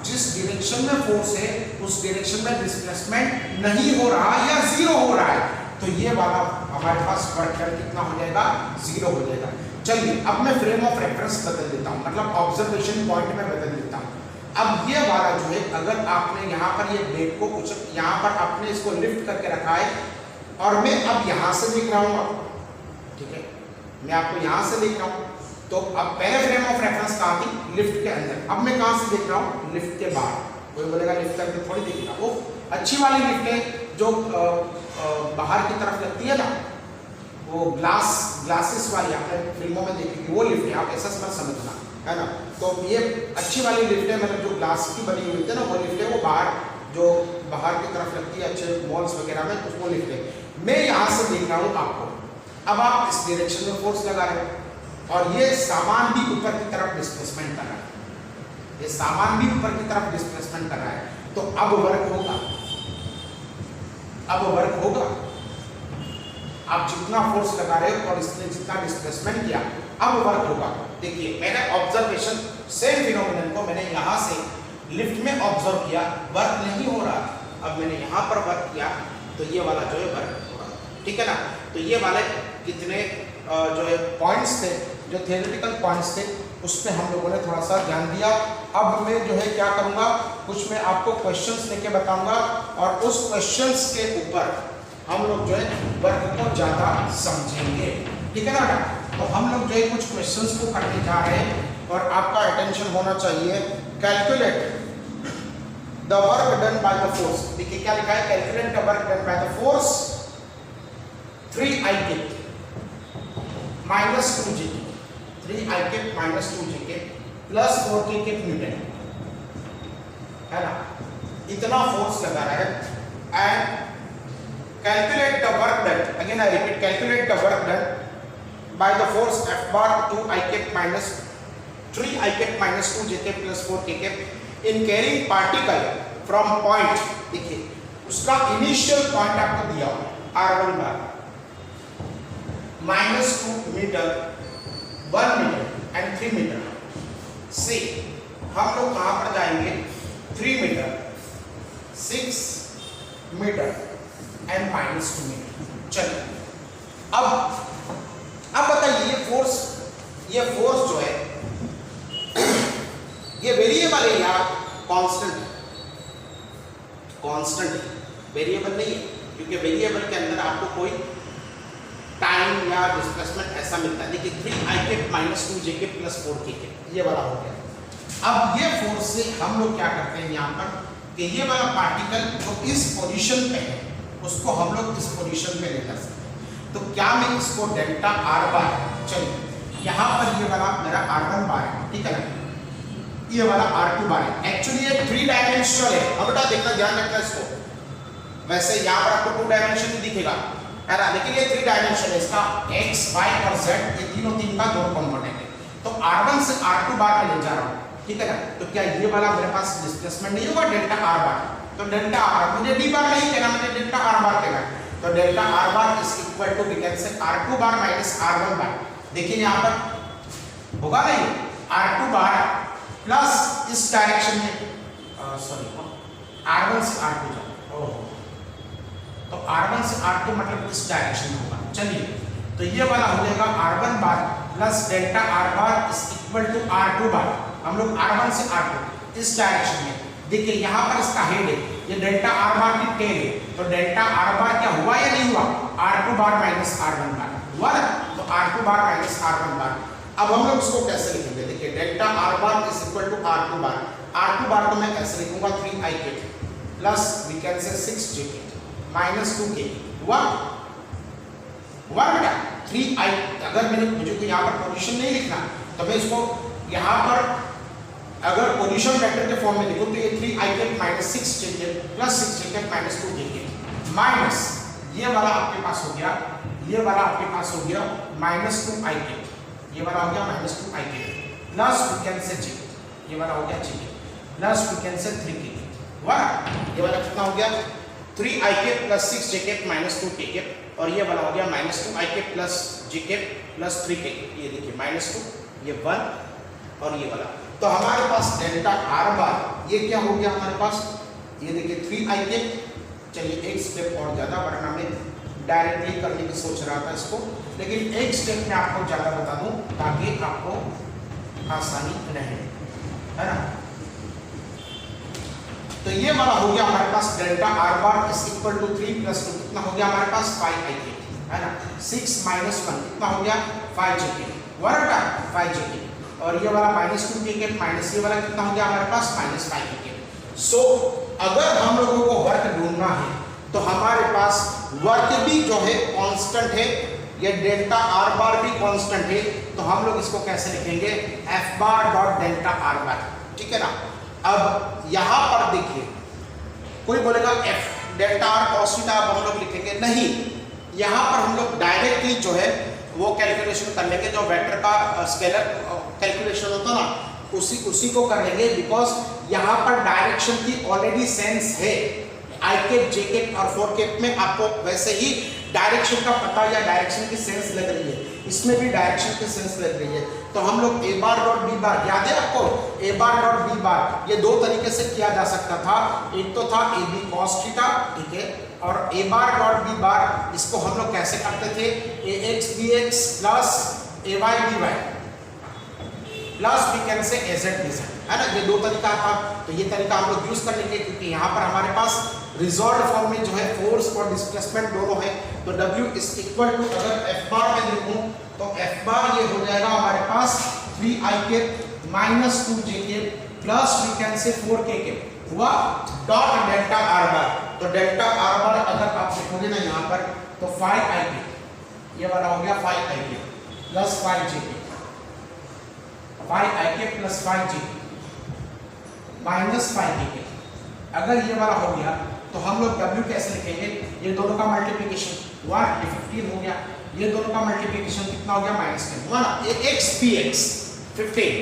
जिस डायरेक्शन में फोर्स है उस डायरेक्शन में डिस्प्लेसमेंट नहीं हो रहा या जीरो हो रहा है, तो ये वाला हमारे पास वर्क डन कितना हो जाएगा, जीरो हो जाएगा। चलिए अब मैं फ्रेम ऑफ रेफरेंस बदल देता हूँ, मतलब ऑब्जर्वेशन पॉइंट में बदल देता हूँ। अब ये वाला जो है, अगर आपने यहाँ पर ये बैग को कुछ यहाँ पर आपने इसको लिफ्ट करके रखा है और मैं अब यहाँ से देख रहा हूँ, ठीक है, मैं आपको यहाँ से देख रहा हूँ, तो अब पहले फ्रेम ऑफ रेफरेंस कहाँ थी, लिफ्ट के अंदर। अब मैं कहाँ से देख रहा हूँ, लिफ्ट के बाहर। कोई बोलेगा लिफ्ट करके थोड़ी देखेगा, वो अच्छी वाली लिफ्ट है जो बाहर की तरफ लगती है ना, वो ग्लासेस वाली आपने फिल्मों में देखी, वो लिफ्ट है, आप ऐसा समझना है ना। तो ये अच्छी वाली लिफ्ट है, मतलब जो ग्लास की बनी हुई है ना वो लिफ्ट है, वो बाहर जो बाहर की तरफ लगती है अच्छे मॉल्स वगैरह में, तो वो लिफ्ट है। मैं यहाँ से देख रहा हूँ आपको, अब आप इस डायरेक्शन में फोर्स लगा रहे हो और ये सामान भी ऊपर की तरफ डिस्प्लेसमेंट कर रहा है, ये सामान भी ऊपर की तरफ डिस्प्लेसमेंट कर रहा है, तो अब वर्क होगा, अब वर्क होगा। आप जितना फोर्स लगा रहे हो और इसने जितना डिस्प्लेसमेंट किया, अब वर्क होगा। देखिए मैंने ऑब्जर्वेशन सेम फिनोमिनन को मैंने यहाँ से लिफ्ट में ऑब्जर्व किया, वर्क नहीं हो रहा, अब मैंने यहाँ पर वर्क किया तो ये वाला जो है वर्क होगा, ठीक है ना। तो ये वाले कितने जो है पॉइंट्स थे, जो थियोरेटिकल पॉइंट्स थे, उस पर हम लोगों ने थोड़ा सा ध्यान दिया। अब मैं जो है क्या करूँगा, कुछ मैं आपको क्वेश्चंस लेके बताऊंगा और उस क्वेश्चंस के ऊपर हम लोग जो है वर्क को ज़्यादा समझेंगे, ठीक है ना बेटा। तो हम लोग जो है कुछ क्वेश्चंस को करने जा रहे हैं और आपका अटेंशन होना चाहिए। Calculate the work done by the force, देखिए क्या लिखा है, calculate the work done by the force 3I kick minus 2G, 3I kick minus 2G plus 4K kick Newton, है ना, इतना फोर्स लगा रहा है। And calculate the work done, again I repeat, calculate the work done by the force F bar 2I kick minus 3I kick minus 2J plus 4K in carrying particle from point, देखिए उसका initial point आपको दिया हुआ R1 bar -2 metre, 1 metre and 3 metre से हम लोग कहाँ पर जाएंगे, 3 मीटर, 6 मीटर एंड -2 मीटर। चलिए अब बताइए ये फोर्स जो है ये वेरिएबल है या कांस्टेंट है? कांस्टेंट है, वेरिएबल नहीं है, क्योंकि वेरिएबल के अंदर आपको कोई टाइम या डिस्प्लेसमेंट ऐसा मिलता है। देखिए 3I kick minus 2J plus 4K, ये वाला हो गया। अब ये फोर्स से हम लोग क्या करते हैं यहाँ पर कि ये वाला पार्टिकल जो इस पोजीशन पे है उसको हम लोग इस पोजीशन पे ले जा सकते हैं। तो क्या मैं इसको डेल्टा R बार, चलिए यहाँ पर ये वाला मेरा R1 बार है, ठीक है ना, ये वाला R2 बार है। एक्चुअली ये 3 डायमेंशनल है, अब बेटा देखना, ध्यान रखना इसको। वैसे यहाँ पर आपको 2 डायमेंशन ही दिखेगा, है ना, लेकिन ये 3 डायमेंशन है, इसका x, y और z, ये तीनों का 2 कंपोनेंट है। तो R1 से R2 बार पे ले जा रहा हूँ, ठीक है ना। तो क्या ये वाला मेरे पास डिस्प्लेसमेंट नहीं होगा डेल्टा R बार, तो डेल्टा R, मुझे d बार नहीं कहना, मुझे डेल्टा R बार कहना है। तो delta R bar is equal to, we can say R2 bar minus R1 बार। देखिए यहाँ पर होगा नहीं, R2 बार प्लस इस डायरेक्शन में, सॉरी R1 से R2 जाओ, तो R1 से R2 मतलब इस डायरेक्शन में होगा। चलिए तो ये वाला हो जाएगा R1 bar plus delta R bar is equal to R2 bar. हम लोग R1 से R2 इस डायरेक्शन में, देखिए यहाँ पर इसका हेड है, ये डेल्टा R बार की टेल है, तो डेल्टा R बार क्या हुआ या नहीं हुआ, R2 बार माइनस R1 बार हुआ ना, तो R2 बार माइनस R1 बार। अब हम लोग इसको कैसे लिखेंगे, देखिए delta R bar is equal to R2 bar, R2 bar को मैं कैसे लिखूंगा, 3I kick plus we can से 6J माइनस 2K हुआ बेटा 3I। अगर मुझे को यहाँ पर पोजीशन नहीं लिखना, तो मैं इसको यहाँ पर अगर पोजीशन वेक्टर के फॉर्म में लिखूं तो ये 3I kick minus 6J plus 6J kick minus 2J minus ये वाला आपके पास हो गया, ये वाला आपके पास हो गया माइनस 2I किक, ये वाला हो गया माइनस 2I किक plus we can say J, ये वाला हो गया J प्लस वी कैन से 3K हुआ। ये वाला कितना हो गया, 3I kick plus 6J kick minus 2K, और ये वाला हो गया माइनस 2I किक प्लस GK प्लस 3K, ये देखिए -2, ये 1 और ये वाला। तो हमारे पास डेल्टा आर बार ये क्या हो गया हमारे पास, ये देखिए 3IK। चलिए एक स्टेप और ज़्यादा, वरना मैं डायरेक्टली करने की सोच रहा था इसको, लेकिन एक स्टेप में आपको ज़्यादा बता दूं ताकि आपको आसानी रहे, है ना। तो ये वाला हो गया हमारे पास delta R bar is equal to 3 + 2 कितना हो गया हमारे पास 5IK, है ना। 6 - 1 कितना हो गया 5JK, 5JK, और ये वाला -2KK माइनस ये वाला कितना हो गया हमारे पास -5KK। सो अगर हम लोगों को वर्क ढूंढना है तो हमारे पास वर्क भी जो है कांस्टेंट है, ये डेल्टा आर बार भी कांस्टेंट है, तो हम लोग इसको कैसे लिखेंगे F bar dot delta R बार, ठीक है ना। अब यहाँ पर देखिए कोई बोलेगा F delta R cos theta हम लोग लिखेंगे नहीं, यहाँ पर हम लोग डायरेक्टली जो है वो कैलकुलेशन कर लेंगे, जो वेक्टर का स्केलर कैलकुलेशन होता ना उसी को कर लेंगे, बिकॉज यहाँ पर डायरेक्शन की ऑलरेडी सेंस है। IK, JK और 4K में आपको वैसे ही डायरेक्शन का पता या डायरेक्शन की सेंस लग रही है, इसमें भी डायरेक्शन की सेंस लग रही है। तो हम लोग A बार डॉट B बार, याद है आपको A बार डॉट B बार, ये दो तरीके से किया जा सकता था। एक तो था AB cos थीटा, ठीक है, और A bar dot B bar इसको हम लोग कैसे करते थे AX BX plus AY BY plus we can say AZ BZ, है ना। ये दो तरीका था, तो ये तरीका हम लोग यूज कर लेंगे क्योंकि यहाँ पर हमारे पास रिजॉल्व फॉर्म में जो है फोर्स और डिस्प्लेसमेंट दोनों है। तो W इज इक्वल टू, अगर F बार में देखूं तो F बार ये हो जाएगा हमारे पास 3IK minus 2JK plus we can say 4KK हुआ डॉट डेल्टा आर बार। तो डेल्टा आर बार अगर आप देखोगे ना यहाँ पर तो 5IK, ये वाला हो गया 5IK plus 5JK, 5IK plus 5JK minus 5KK। अगर ये वाला हो गया तो हम लोग W कैसे लिखेंगे, ये दोनों का मल्टीप्लिकेशन 1 15 हो गया, ये दोनों का मल्टीप्लिकेशन कितना हो गया -10 हुआ ना। AX BX 15,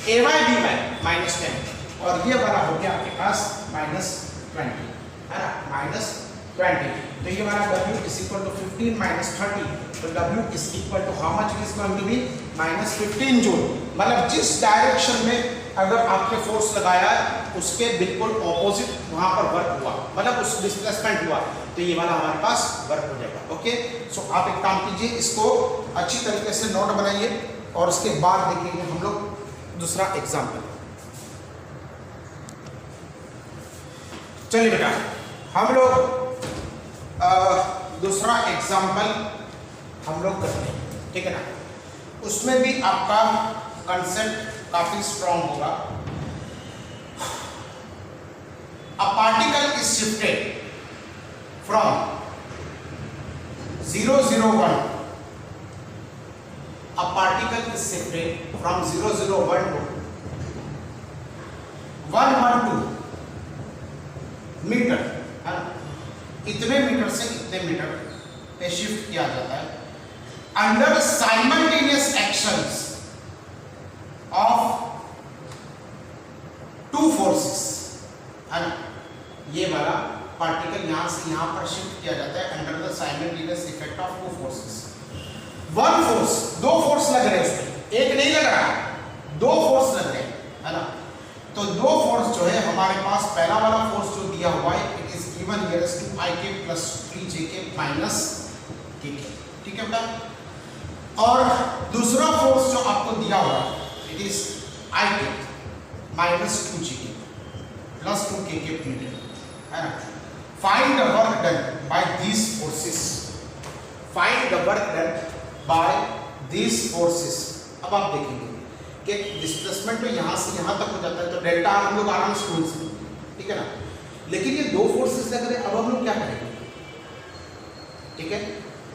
AY BY -10, और ये वाला हो गया आपके पास -20, है ना, -20। तो ये वाला W इज इक्वल टू 15 - 30, तो W is equal to how much is going to be -15 joule. मतलब जिस डायरेक्शन में अगर आपने फोर्स लगाया उसके बिल्कुल ऑपोजिट वहां पर वर्क हुआ, मतलब उस डिस्प्लेसमेंट हुआ, तो ये वाला हमारे पास वर्क हो जाएगा। ओके, सो आप एक काम कीजिए, इसको अच्छी तरीके से नोट बनाइए और उसके बाद देखेंगे हम लोग दूसरा एग्जाम्पल। चलिए बेटा हम लोग दूसरा एग्जाम्पल हम लोग करते हैं, ठीक है ना। उसमें भी आपका कंसेप्ट काफी स्ट्रॉन्ग होगा। A particle is shifted from 001. A particle is shifted from 001 to 112 metre, है ना। इतने मीटर से इतने मीटर पे शिफ्ट किया जाता है under simultaneous actions of two forces, है ना। ये वाला पार्टिकल यहां से यहां पर शिफ्ट किया जाता है under the simultaneous effect of two forces. One force, दो फोर्स लग रहे हैं उसमें, एक नहीं लग रहा, दो फोर्स लग रहे हैं, है ना। तो दो फोर्स जो है हमारे पास, पहला वाला फोर्स जो दिया हुआ है it is given here as 2IK plus 3JK minus KK, ठीक है बेटा। और दूसरा फोर्स जो आपको दिया हुआ है it is IK minus 2JK plus 2KK metre, है ना। Find the work done by these forces, find the work done by these forces. अब आप देखेंगे कि डिस्प्लेसमेंट तो यहाँ से यहाँ तक हो जाता है, तो डेल्टा हम लोग आराम से ढूंढ सकते, ठीक है ना। लेकिन ये दो फोर्सेस लग रहे हैं, अब हम लोग क्या करेंगे, ठीक है।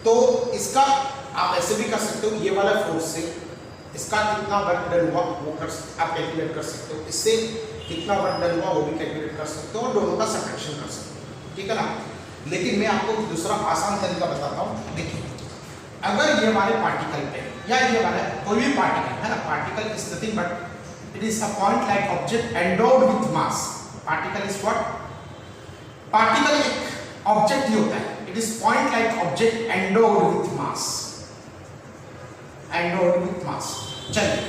तो इसका आप ऐसे भी कर सकते हो, ये वाला फोर्स से इसका कितना वर्क डन हुआ वो आप कैलकुलेट कर सकते हो, इससे कितना वर्क डन हुआ वो भी कैलकुलेट कर सकते हो, और दोनों का सब्ट्रैक्शन कर सकते हो, ठीक है ना। लेकिन मैं आपको दूसरा आसान तरीका बताता हूँ। देखिए अगर ये वाले पार्टिकल पे या ये वाला कोई भी पार्टिकल है ना, particle is nothing but it is a point like object endowed with mass. Particle is what, particle एक ऑब्जेक्ट ही होता है, it is point like object endowed with mass, endowed with mass. चलिए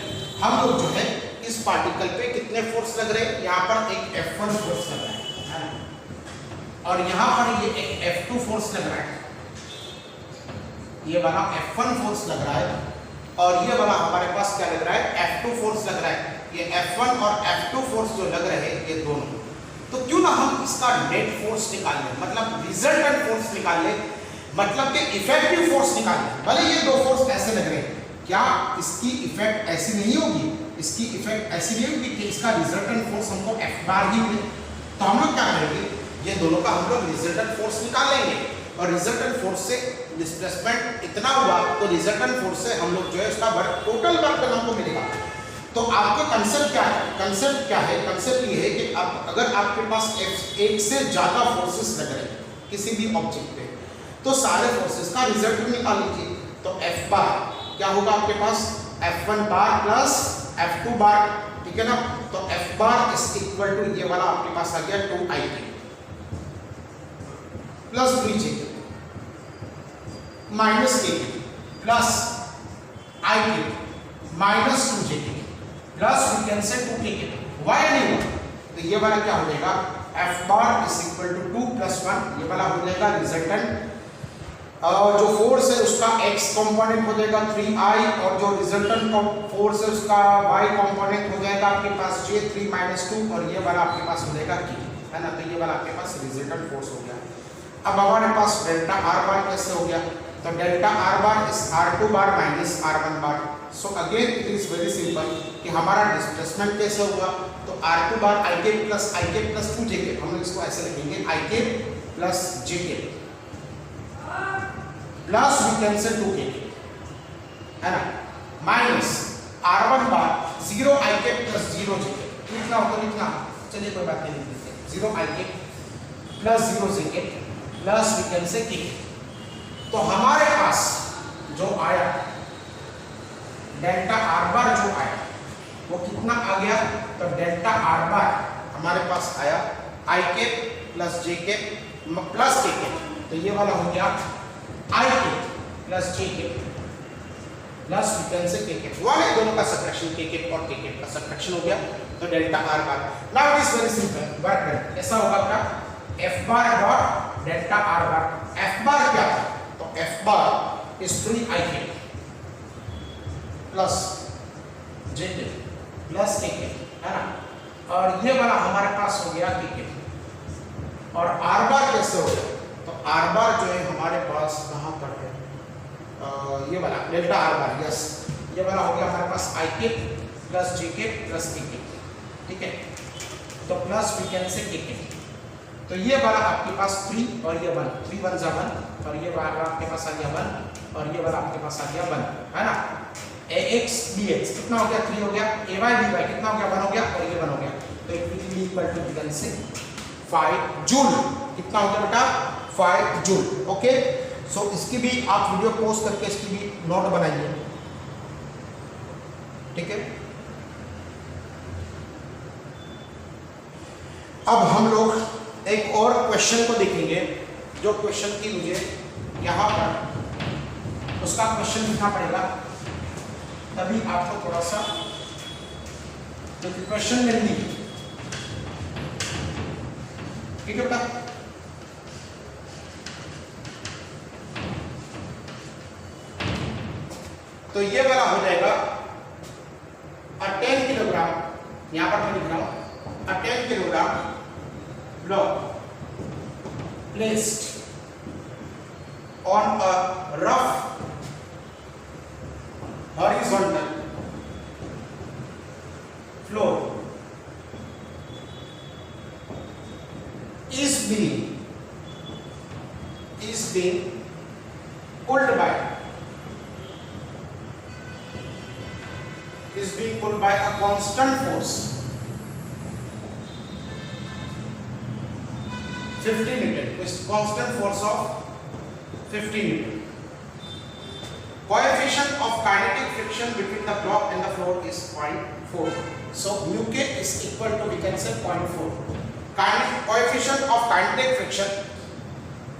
हम लोग जो है इस पार्टिकल पे कितने फोर्स लग रहे हैं, यहाँ पर एक F1 फोर्स लग रहा है और यहाँ पर ये एक F2 फोर्स लग रहा है, ये वाला F1 फोर्स लग रहा है और ये वाला हमारे पास क्या लग रहा है, F2 फोर्स लग रहा है। ये F1 और F2 फोर्स जो लग रहे हैं ये दोनों, तो क्यों ना हम इसका नेट फोर्स निकाल लें, मतलब रिजल्टेंट फोर्स निकाल लें, मतलब कि इफेक्टिव फोर्स निकाल लें। भले ये दो फोर्स ऐसे लग रहे हैं, क्या इसकी इफेक्ट ऐसी नहीं होगी, इसकी इफेक्ट ऐसी नहीं होगी कि इसका रिजल्टेंट फोर्स हमको F बार ही मिले। तो हम लोग क्या करेंगे, ये दोनों का हम लोग रिजल्टेंट फोर्स निकाल लेंगे और रिजल्टेंट फोर्स से डिस्प्लेसमेंट इतना हुआ तो रिजल्टेंट फोर्स से हम लोग जो है उसका वर्क, टोटल वर्क हमको मिलेगा। तो आपका कंसेप्ट क्या है, कंसेप्ट क्या है, कंसेप्ट ये है कि आप अगर आपके पास एक से ज्यादा फोर्सेस लग रहे हैं किसी भी ऑब्जेक्ट पे, तो सारे फोर्सेस का रिजल्ट निकाल लीजिए। तो F बार क्या होगा आपके पास, F1 बार प्लस F2 बार, ठीक है ना। तो F bar is equal to ये वाला आपके पास आ गया 2IK plus 3JK minus KK plus IK minus 2JK plus we can say 2KK। Y नहीं हुआ तो ये वाला क्या हो जाएगा, F bar is equal to 2 plus 1, ये वाला हो जाएगा रिजल्टेंट। जो फोर्स है उसका x कंपोनेंट हो जाएगा 3I और जो रिजल्टेंट फोर्स है उसका y कंपोनेंट हो जाएगा आपके पास J3 माइनस 2 और ये वाला आपके पास हो जाएगा K, है ना। तो ये वाला आपके पास रिजल्टेंट फोर्स हो गया। अब हमारे पास डेल्टा R बार कैसे हो गया, तो delta R bar is R2 bar minus R1 bar. So again it is very simple कि हमारा डिस्प्लेसमेंट कैसे होगा, तो R2 बार IK प्लस 2JK, हम लोग इसको ऐसे लिखेंगे IK plus JK plus we can say 2KK, है ना, माइनस R1 बार 0IK प्लस 0JK, लिखना हो तो लिखना, चलिए कोई बात नहीं, लिख देते 0IK plus 0JK plus we can say KK। तो हमारे पास जो आया डेल्टा R बार जो आया वो कितना आ गया, तो डेल्टा R बार हमारे पास आया IK plus JK plus KK, तो ये वाला हो गया IK plus JK plus we can say KK, वाले दोनों का सब्ट्रैक्शन KK और KK का सब्ट्रैक्शन हो गया, तो delta R bar. Now it is very simple, work done. ऐसा होगा आपका F bar dot delta R bar. F bar क्या था, तो F bar is 3IK plus JK plus KK, है ना, और ये वाला हमारे पास हो गया KK। और R बार कैसे हो गया, तो R बार जो है हमारे पास कहाँ पर है, ये वाला डेल्टा R बार, यस, ये वाला हो गया हमारे पास IK plus JK plus KK, ठीक है। तो plus we can say KK, तो ये वाला आपके पास 3 और ये 1, 3 1 जा 1 और ये वाला आपके पास आ गया 1 और ये वाला आपके पास आ गया 1, है ना। AX BX कितना हो गया, 3 हो गया, AY BY कितना हो गया, 1 हो गया और ये 1 हो गया, तो it will be equal to we can say 5 joule. कितना हो गया बेटा, 5 जूल। ओके, सो इसकी भी आप वीडियो पोस्ट करके इसकी भी नोट बनाइए, ठीक है। अब हम लोग एक और क्वेश्चन को देखेंगे, जो क्वेश्चन की मुझे यहाँ पर उसका क्वेश्चन लिखना पड़ेगा, तभी आपको थोड़ा सा जो क्वेश्चन में ली, ठीक है बेटा। तो ये वाला हो जाएगा 10 किलोग्राम, यहां पर मैं लिख रहा हूं 10 kilogram block placed on a rough horizontal floor is being pulled by a constant force 50 Newton, with constant force of 50 Newton. Coefficient of kinetic friction between the block and the floor is 0.4. So mu k is equal to, we can say, 0.4. Coefficient of kinetic friction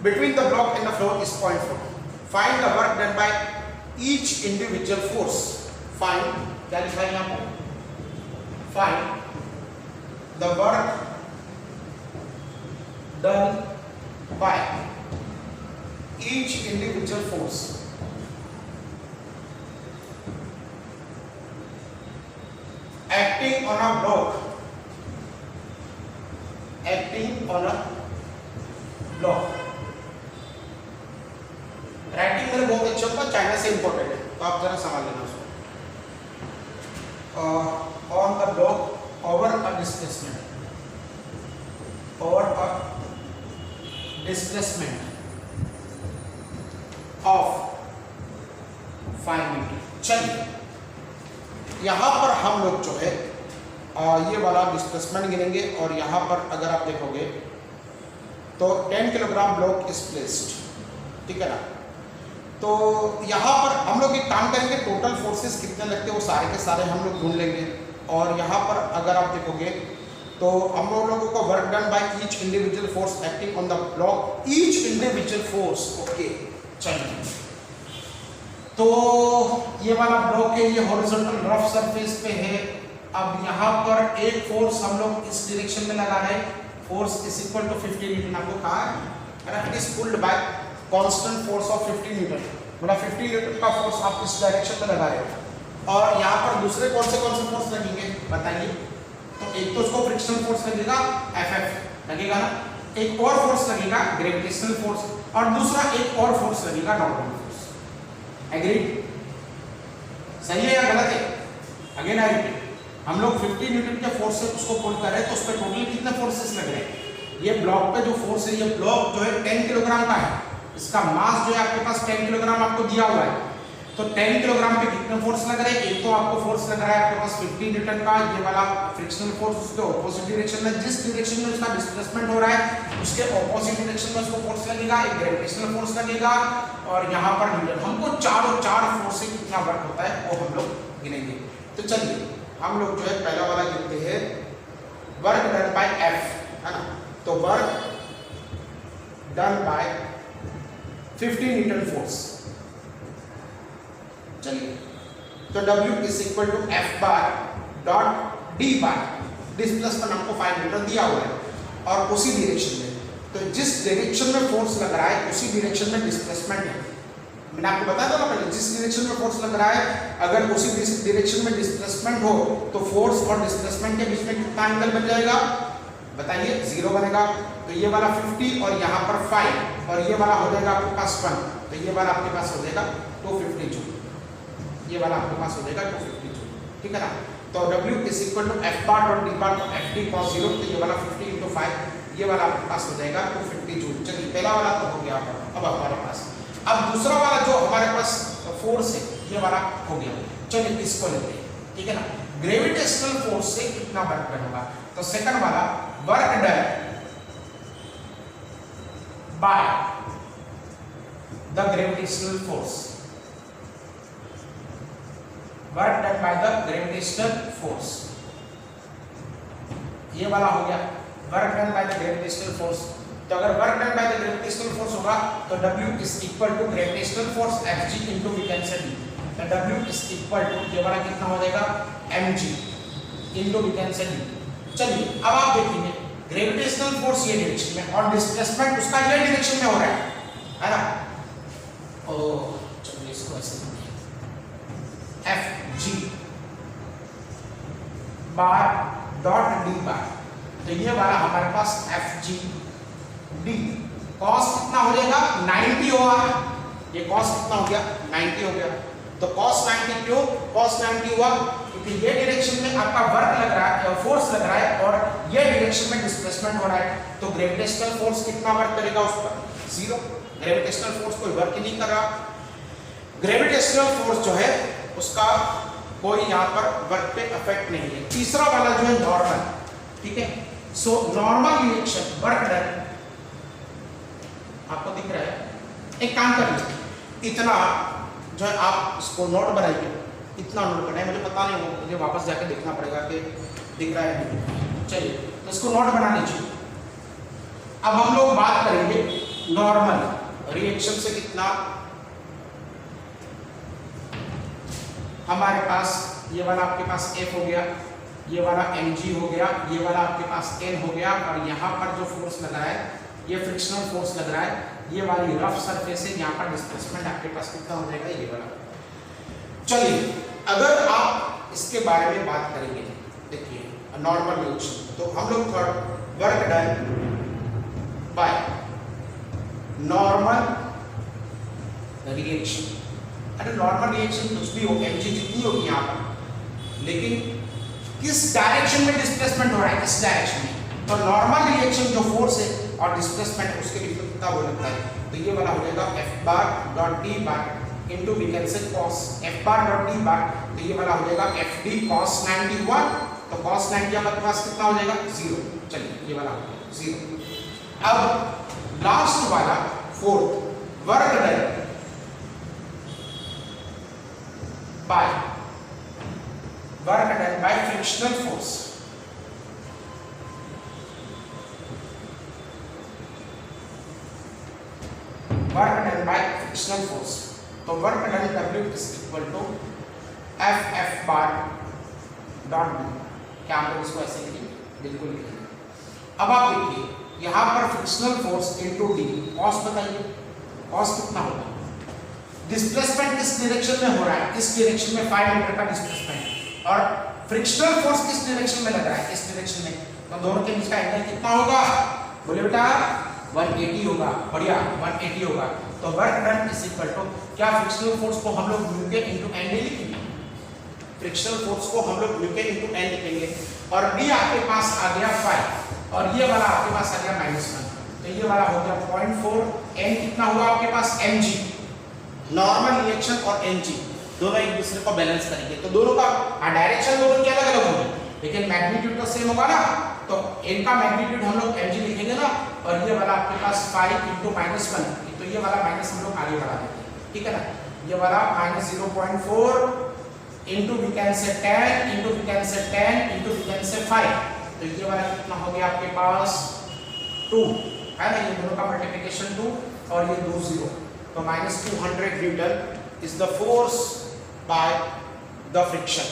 between the block and the floor is 0.4. Find the work done by each individual force, find, क्या लिखा है यहाँ पर, find the work done by each individual force acting on a block, acting on a block. Writing मेरे बहुत अच्छा होता, China से इंपॉर्टेंट है, तो आप जरा समझ लेना उसको. On the block over a displacement, over a displacement of 5 metre. चलिए यहाँ पर हम लोग जो है ये वाला डिस्प्लेसमेंट गिनेंगे और यहाँ पर अगर आप देखोगे तो 10 किलोग्राम ब्लॉक इज प्लेस्ड, ठीक है ना. तो यहाँ पर हम लोग एक काम करेंगे, टोटल फोर्सेस कितने लगते हैं वो सारे के सारे हम लोग ढूंढ लेंगे. और यहाँ पर अगर आप देखोगे तो हम लोगों को work done by each individual force acting on the block, each individual force. Okay चलिए, तो ये वाला ब्लॉक है, ये हॉरिजॉन्टल रफ सरफेस पे है. अब यहाँ पर एक फोर्स हम लोग इस डायरेक्शन में लगा रहे हैं, force is equal to 50 newton. आपको कहा है it is pulled by constant force of 50 newton, मतलब 50 न्यूटन का फोर्स आप इस डायरेक्शन में लगा रहे हो. और यहाँ पर दूसरे कौन से फोर्स लगेंगे बताइए. तो एक तो उसको फ्रिक्शनल फोर्स लगेगा, FF लगेगा ना, एक और फोर्स लगेगा ग्रेविटेशनल फोर्स, और दूसरा एक और फोर्स लगेगा नॉर्मल फोर्स. एग्रीड? सही है या गलत है? अगेन आई रिपीट, हम लोग 50 न्यूटन के फोर्स से उसको पुल कर रहे हैं, तो उस पर टोटल कितने फोर्सेस लग रहे हैं. ये ब्लॉक पे जो फोर्स है, ये ब्लॉक जो है 10 किलोग्राम का है, इसका मास जो है आपके पास 10 किलोग्राम आपको दिया हुआ है. तो 10 किलोग्राम पे कितने फोर्स लग रहे हैं. एक तो आपको फोर्स लग रहा है आपके पास 50 न्यूटन का, ये वाला फ्रिक्शनल फोर्स उसके ऑपोजिट डायरेक्शन में, जिस डायरेक्शन में उसका डिस्प्लेसमेंट हो रहा है उसके ऑपोजिट डायरेक्शन में उसको फोर्स लगेगा, एक ग्रेविटेशनल फोर्स लगेगा, और यहाँ पर न्यूटन. हमको चार फोर्स से कितना वर्क होता है वो हम लोग गिनेंगे. तो चलिए हम लोग जो है पहला वाला गिनते हैं, वर्क डन बाय F, है ना. तो work done by 50 newton force. चलिए, तो W is equal to F bar dot D bar, displacement हमको 5 मीटर दिया हुआ है और उसी डायरेक्शन में, तो जिस डायरेक्शन में फोर्स लग रहा है उसी डायरेक्शन में डिस्प्लेसमेंट है. मैंने आपको बताया था ना पहले, जिस डायरेक्शन में फोर्स लग रहा है अगर उसी डायरेक्शन में डिस्प्लेसमेंट हो तो फोर्स और डिस्प्लेसमेंट के बीच में कितना एंगल बन जाएगा बताइए, 0 बनेगा. तो ये वाला 50 और यहाँ पर 5 और ये वाला हो जाएगा आपके पास 1, तो ये वाला आपके पास हो जाएगा 250 जूल, ये वाला आपके पास हो जाएगा 250 जूल, ठीक है ना. तो W is equal to F bar dot D bar FD cos 0, तो ये वाला 50 × 5, ये वाला आपके पास हो जाएगा 250 जूल. चलिए पहला वाला तो हो गया. अब हमारे पास अब दूसरा वाला जो हमारे पास फोर्स है ये वाला हो गया. चलिए इसको लेते हैं, ठीक है ना. ग्रेविटेशनल फोर्स से कितना वर्क डन होगा. तो सेकंड वाला work done by the gravitational force, work done by the gravitational force, ये वाला हो गया work done by the gravitational force. तो अगर work done by the gravitational force होगा तो W is equal to gravitational force Fg into we can say D. तो W is equal to ये वाला कितना हो जाएगा mg into we can say D. चलिए अब आप देखेंगे ग्रेविटेशनल फोर्स ये डायरेक्शन में और डिस्प्लेसमेंट उसका ये डायरेक्शन में हो रहा है ना. ओ चलिए इसको ऐसे लिखिए, Fg बार डॉट D बार, तो ये वाला हमारे पास Fg D cos कितना हो जाएगा 90 होगा. ये cos कितना हो गया 90 हो गया. तो cos 90 क्यों cos 90 हुआ क्योंकि ये डायरेक्शन में आपका वर्क लग रहा है, फोर्स लग रहा है, और ये डायरेक्शन में डिस्प्लेसमेंट हो रहा है. तो ग्रेविटेशनल फोर्स कितना वर्क करेगा उस पर 0. ग्रेविटेशनल फोर्स कोई वर्क ही नहीं कर रहा. ग्रेविटेशनल फोर्स जो है उसका कोई यहाँ पर वर्क पे इफेक्ट नहीं है. तीसरा वाला जो है नॉर्मल, ठीक है. सो नॉर्मल रिएक्शन वर्क डन आपको दिख रहा है. एक काम करिए, इतना जो है आप इसको नोट बनाइए, इतना नोट करना है. मुझे पता नहीं हो, मुझे वापस जाके देखना पड़ेगा कि दिख रहा है नहीं. चलिए तो इसको नोट बना लीजिए. अब हम लोग बात करेंगे नॉर्मल रिएक्शन से कितना हमारे पास ये वाला आपके पास F हो गया, ये वाला mg हो गया, ये वाला आपके पास n हो गया, और यहाँ पर जो फोर्स लग रहा है ये फ्रिक्शनल फोर्स लग रहा है, ये वाली रफ सरफेस है, यहाँ पर डिस्प्लेसमेंट आपके पास कितना हो जाएगा, ये वाला। चलिए अगर आप इसके बारे में बात करेंगे, देखिए नॉर्मल रिएक्शन, तो हम लोग work done by normal reaction. अरे नॉर्मल रिएक्शन कुछ भी हो, mg जितनी होगी यहाँ पर, लेकिन किस डायरेक्शन में डिस्प्लेसमेंट हो रहा है, किस डायरेक्शन में, तो नॉर्मल रिएक्शन जो फोर्स है और डिस्प्लेसमेंट उसके बीच में कितना वो लगता है, तो ये वाला हो जाएगा F bar dot d bar into we can say cos F bar dot d bar, तो ये वाला हो जाएगा FD cos 91, तो cos 90 आपके पास कितना हो जाएगा 0। चलिए ये वाला हो गया 0। अब लास्ट वाला fourth work done by frictional force. Work done by frictional force, तो work done W is equal to F bar dot d। क्या हम लोग इसको ऐसे लिखेंगे, बिल्कुल लिखेंगे। अब आप देखिए यहाँ पर frictional force into d, cos बताइए, कॉस कितना होगा, डिस्प्लेसमेंट किस डायरेक्शन में हो रहा है, इस डायरेक्शन में 5 मीटर का डिस्प्लेसमेंट, और फ्रिक्शनल फोर्स किस डायरेक्शन में लग रहा है, इस डायरेक्शन में, तो दोनों के बीच का एंगल कितना होगा, बोले बेटा 180 होगा, बढ़िया 180 होगा। तो work done is equal to, क्या फ्रिक्शनल फोर्स को हम लोग न्यू के इनटू एन लिखेंगे, फ्रिक्शनल फोर्स को हम लोग न्यू के इनटू एन लिखेंगे, और b आपके पास आ गया 5 और ये वाला आपके पास आ गया -1, तो ये वाला हो गया 0.4, n कितना हुआ आपके पास mg, नॉर्मल रिएक्शन और mg दोनों एक दूसरे को बैलेंस करेंगे, तो दोनों का डायरेक्शन दोनों की अलग अलग होगी, लेकिन मैग्नीट्यूड तो सेम होगा ना, तो n का मैग्नीट्यूड हम लोग mg लिखेंगे ना, और ये वाला आपके पास 5 इंटू -1, तो ये वाला माइनस हम लोग आगे बढ़ा देंगे, ठीक है ना, ये वाला -0.4 into we can say 10 into we can say 10 into we can say 5, तो ये वाला कितना हो गया आपके पास 2, है ना, ये दोनों का मल्टीप्लिकेशन 2 और ये 2 0, तो -200 newton is the force by the friction,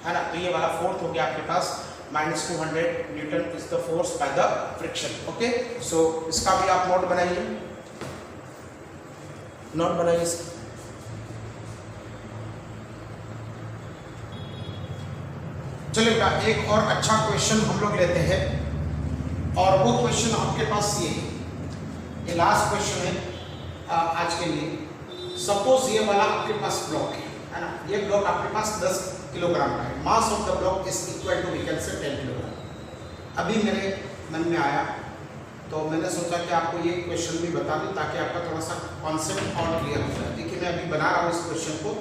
है ना, तो ये वाला फोर्थ हो गया आपके पास -200 newton is the force by the friction. Okay, so इसका भी आप नोट बनाइए, नोट बनाइए इसका। चलिए बेटा एक और अच्छा क्वेश्चन हम लोग लेते हैं, और वो क्वेश्चन आपके पास ये लास्ट क्वेश्चन है आज के लिए। सपोज ये वाला आपके पास ब्लॉक है ना, ये ब्लॉक आपके पास 10 किलोग्राम का है, mass of the block is equal to we can say 10 kilogram. अभी मेरे मन में आया तो मैंने सोचा कि आपको ये क्वेश्चन भी बता दूं ताकि आपका थोड़ा सा कॉन्सेप्ट और क्लियर हो जाए। देखिए मैं अभी बना रहा हूँ इस क्वेश्चन को,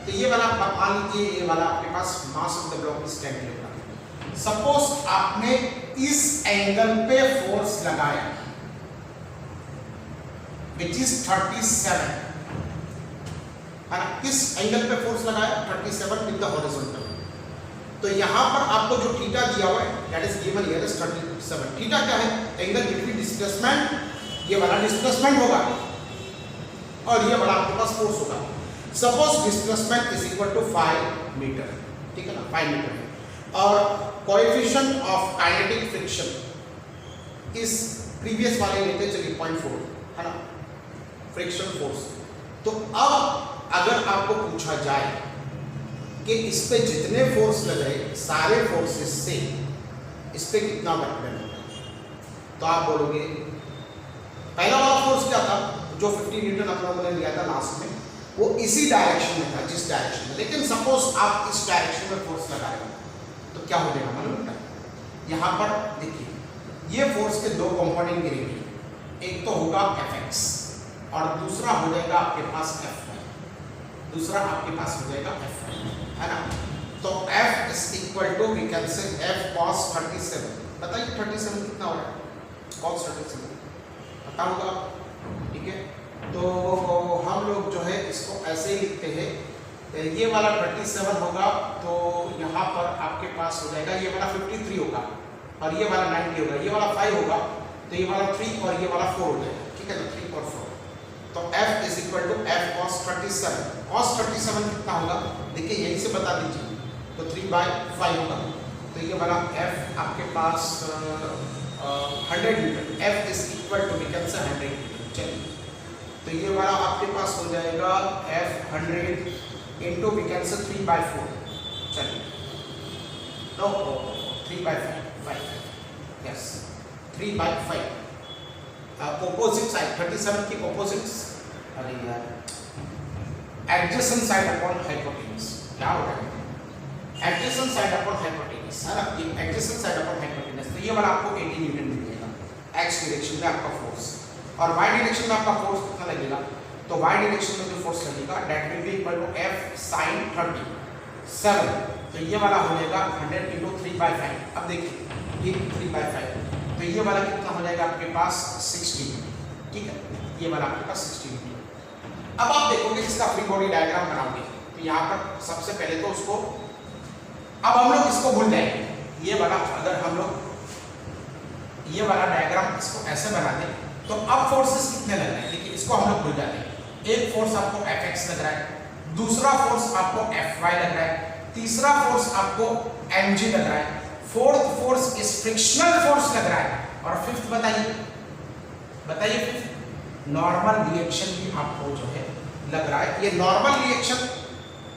तो ये वाला मान लीजिए ये वाला आपके पास mass of the block is 10 kilogram. Suppose आपने इस एंगल पे फोर्स लगाया विच इज 37, है ना, किस एंगल पे फोर्स लगाया 37 विद द हॉरिजॉन्टल। तो यहाँ पर आपको जो थीटा दिया हुआ है that is given here is 37। Theta क्या है, एंगल बिटवीन डिस्प्लेसमेंट, ये वाला डिस्प्लेसमेंट होगा और ये वाला आपके पास फोर्स होगा। Suppose displacement is equal to 5 metre, ठीक है ना, 5 मीटर है, और कोएफिशिएंट ऑफ काइनेटिक फ्रिक्शन इस प्रीवियस वाले लेते चलिए 0.4, है ना, फ्रिक्शन फोर्स। तो अब अगर आपको पूछा जाए कि इस पे जितने फोर्स लग रहे सारे फोर्सेस से इस पे कितना वर्क डन होगा, तो आप बोलोगे पहला वाला फोर्स क्या था जो 50 न्यूटन हम लोगों ने लिया था लास्ट में, वो इसी डायरेक्शन में था जिस डायरेक्शन में, लेकिन सपोज आप इस डायरेक्शन में फोर्स लगा रहे हो तो क्या हो जाएगा मालूम है। यहाँ पर देखिए ये फोर्स के दो कंपोनेंट गिरेंगे, एक तो होगा Fx और दूसरा हो जाएगा आपके पास Fy, दूसरा आपके पास हो जाएगा Fy, है ना। तो F is equal to we can say F cos 37। बताइए 37 कितना हो रहा है, cos 37 पता होगा, ठीक है। तो हम लोग जो है इसको ऐसे ही लिखते हैं, ये वाला 37 होगा तो यहाँ पर आपके पास हो जाएगा, ये वाला 53 होगा और ये वाला 90 होगा, ये वाला 5 होगा तो ये वाला 3 और ये वाला 4 हो जाएगा, ठीक है ना, 3 और 4। तो F is equal to F cos 37। cos 37 कितना होगा देखिए यहीं से बता दीजिए, तो 3/5 होगा। तो ये वाला F आपके पास 100 newton, F is equal to we can say 100 Newton. चलिए तो ये वाला आपके पास हो जाएगा F 100 इंटू वी कैन से 3/4। चलिए तो 3/5, यस 3/5। ऑपोजिट साइड 37 की ऑपोजिट, अरे यार एडजेसेंट साइड अपॉन हाइपोटेन्यूज क्या हो रहा है, एडजेसेंट साइड अपॉन हाइपोटेन्यूज है ना, ये एडजेसेंट साइड अपॉन हाइपोटेन्यूज। तो ये वाला आपको 80 न्यूटन मिलेगा x डायरेक्शन में आपका फोर्स, और y डायरेक्शन में आपका फोर्स कितना लगेगा, तो y डायरेक्शन में जो फोर्स लगेगा that will be equal to F sin 37। तो ये वाला हो जाएगा 100 इंटू 3/5। अब देखिए ये 3/5, तो ये वाला कितना हो जाएगा आपके पास 60, ठीक है, ये वाला आपके पास 60 न्यूटन। अब आप देखोगे इसका फ्री बॉडी डायग्राम बनाओगे, तो यहाँ पर सबसे पहले तो उसको, अब हम लोग इसको भूल जाएंगे, ये वाला अगर हम लोग ये वाला डायग्राम इसको ऐसे बना दें, तो अब फोर्सेस कितने लग रहे हैं देखिए, इसको हम लोग भूल जाते हैं। एक फोर्स आपको Fx लग रहा है, दूसरा फोर्स आपको Fy लग रहा है, तीसरा फोर्स आपको mg लग रहा है, फोर्थ फोर्स इस फ्रिक्शनल फोर्स लग रहा है, और फिफ्थ बताइए फिफ्थ नॉर्मल रिएक्शन भी आपको जो है लग रहा है। ये नॉर्मल रिएक्शन,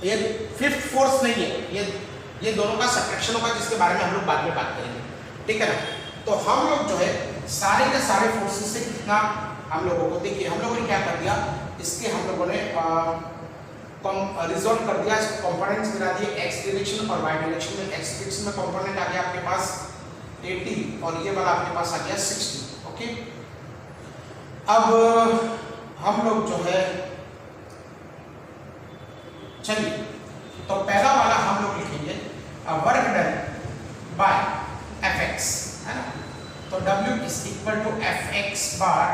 ये फिफ्थ फोर्स नहीं है, ये दोनों का सब्ट्रैक्शन होगा जिसके बारे में हम लोग बाद में बात करेंगे, ठीक है ना। तो हम लोग जो है सारे के सारे फोर्सेस से कितना हम लोगों को, देखिए हम लोगों ने क्या कर दिया, इसके हम लोगों ने रिजॉल्व कर दिया, इसको कंपोनेंट्स मिला दिए x डायरेक्शन और y डायरेक्शन में। x डायरेक्शन में कंपोनेंट आ गया आपके पास 80 और ये वाला आपके पास आ गया 60, ओके। अब हम लोग जो है, चलिए तो पहला वाला हम लोग लिखेंगे वर्क डन बाय Fx, है ना, तो W is equal to Fx bar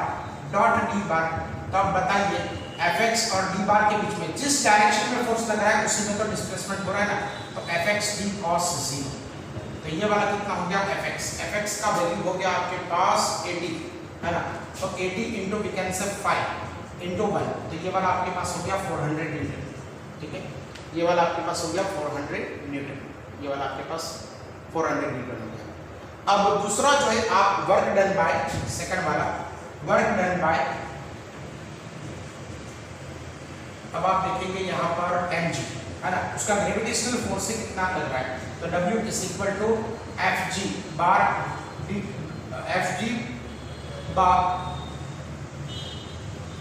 dot d bar. तो अब बताइए Fx और d बार के बीच में जिस डायरेक्शन में फोर्स लग रहा है उसी में तो डिस्प्लेसमेंट हो रहा है ना, तो Fx d cos 0। तो ये वाला कितना हो गया Fx का वैल्यू हो गया आपके पास 80, है ना, तो 80 into we can say 5 into 1, तो ये वाला आपके पास हो गया 400 न्यूटन, ठीक है, ये वाला आपके पास हो गया 400 न्यूटन, ये वाला आपके पास 400 न्यूटन हो गया। अब दूसरा जो है आप वर्क डन बाय, सेकंड वाला वर्क डन बाय, अब आप देखेंगे यहाँ पर mg, है ना, उसका ग्रेविटेशनल फोर्स से कितना लग रहा है, तो W is equal to Fg bar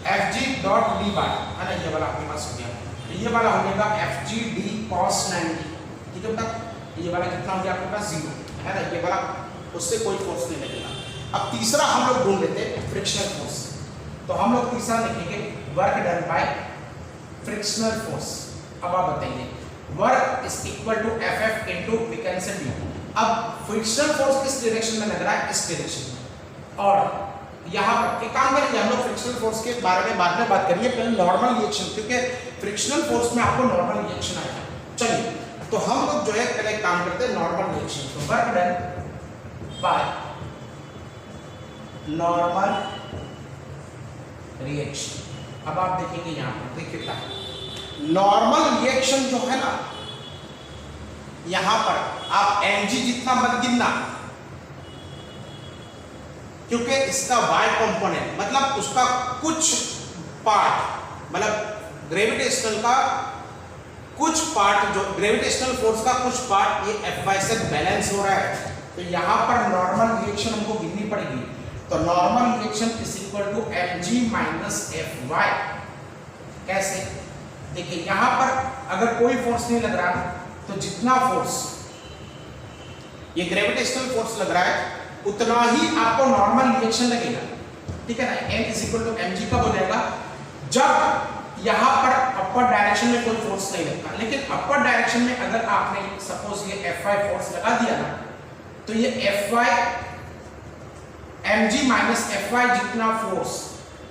Fg dot d bar, है ना, ये वाला आपके पास हो गया। तो ये वाला हो जाएगा Fg d cos 90, ठीक है बेटा, ये वाला कितना हो गया आपके पास 0, है ना, ये वाला उससे कोई फोर्स नहीं लगेगा। अब तीसरा हम लोग ढूंढ लेते हैं फ्रिक्शनल फोर्स, तो हम लोग तीसरा लिखेंगे work done by frictional force. अब आप बताइए work is equal to Ff into we can say d। अब फ्रिक्शनल फोर्स किस डायरेक्शन में लग रहा है, इस डायरेक्शन में, और यहाँ पर एक काम करेंगे हम लोग फ्रिक्शनल फोर्स के बारे में बाद में बात करिए, पहले नॉर्मल रिएक्शन, क्योंकि फ्रिक्शनल फोर्स में आपको नॉर्मल रिएक्शन आएगा। चलिए तो हम लोग जो है पहले एक काम करते हैं नॉर्मल रिएक्शन, तो work done by normal reaction. अब आप देखेंगे यहाँ पर, देखिए क्या नॉर्मल रिएक्शन जो है ना, यहां पर आप mg जितना मत गिनना, क्योंकि इसका y कंपोनेंट मतलब उसका कुछ पार्ट, मतलब ग्रेविटेशनल का कुछ पार्ट, जो ग्रेविटेशनल फोर्स का कुछ पार्ट ये Fy से बैलेंस हो रहा है, तो यहां पर नॉर्मल रिएक्शन हमको गिननी पड़ेगी। तो normal reaction is equal to mg minus Fy। कैसे, देखिए यहां पर अगर कोई फोर्स नहीं लग रहा तो जितना फोर्स ये ग्रेविटेशनल फोर्स लग रहा है उतना ही आपको नॉर्मल रिएक्शन लगेगा, ठीक है ना। n is equal to mg कब हो जाएगा, जब यहां पर अपर डायरेक्शन में कोई फोर्स नहीं लगता। लेकिन अपर डायरेक्शन में अगर आपने सपोज ये Fy फोर्स लगा दिया ना, तो ये Fy mg माइनस Fy जितना फोर्स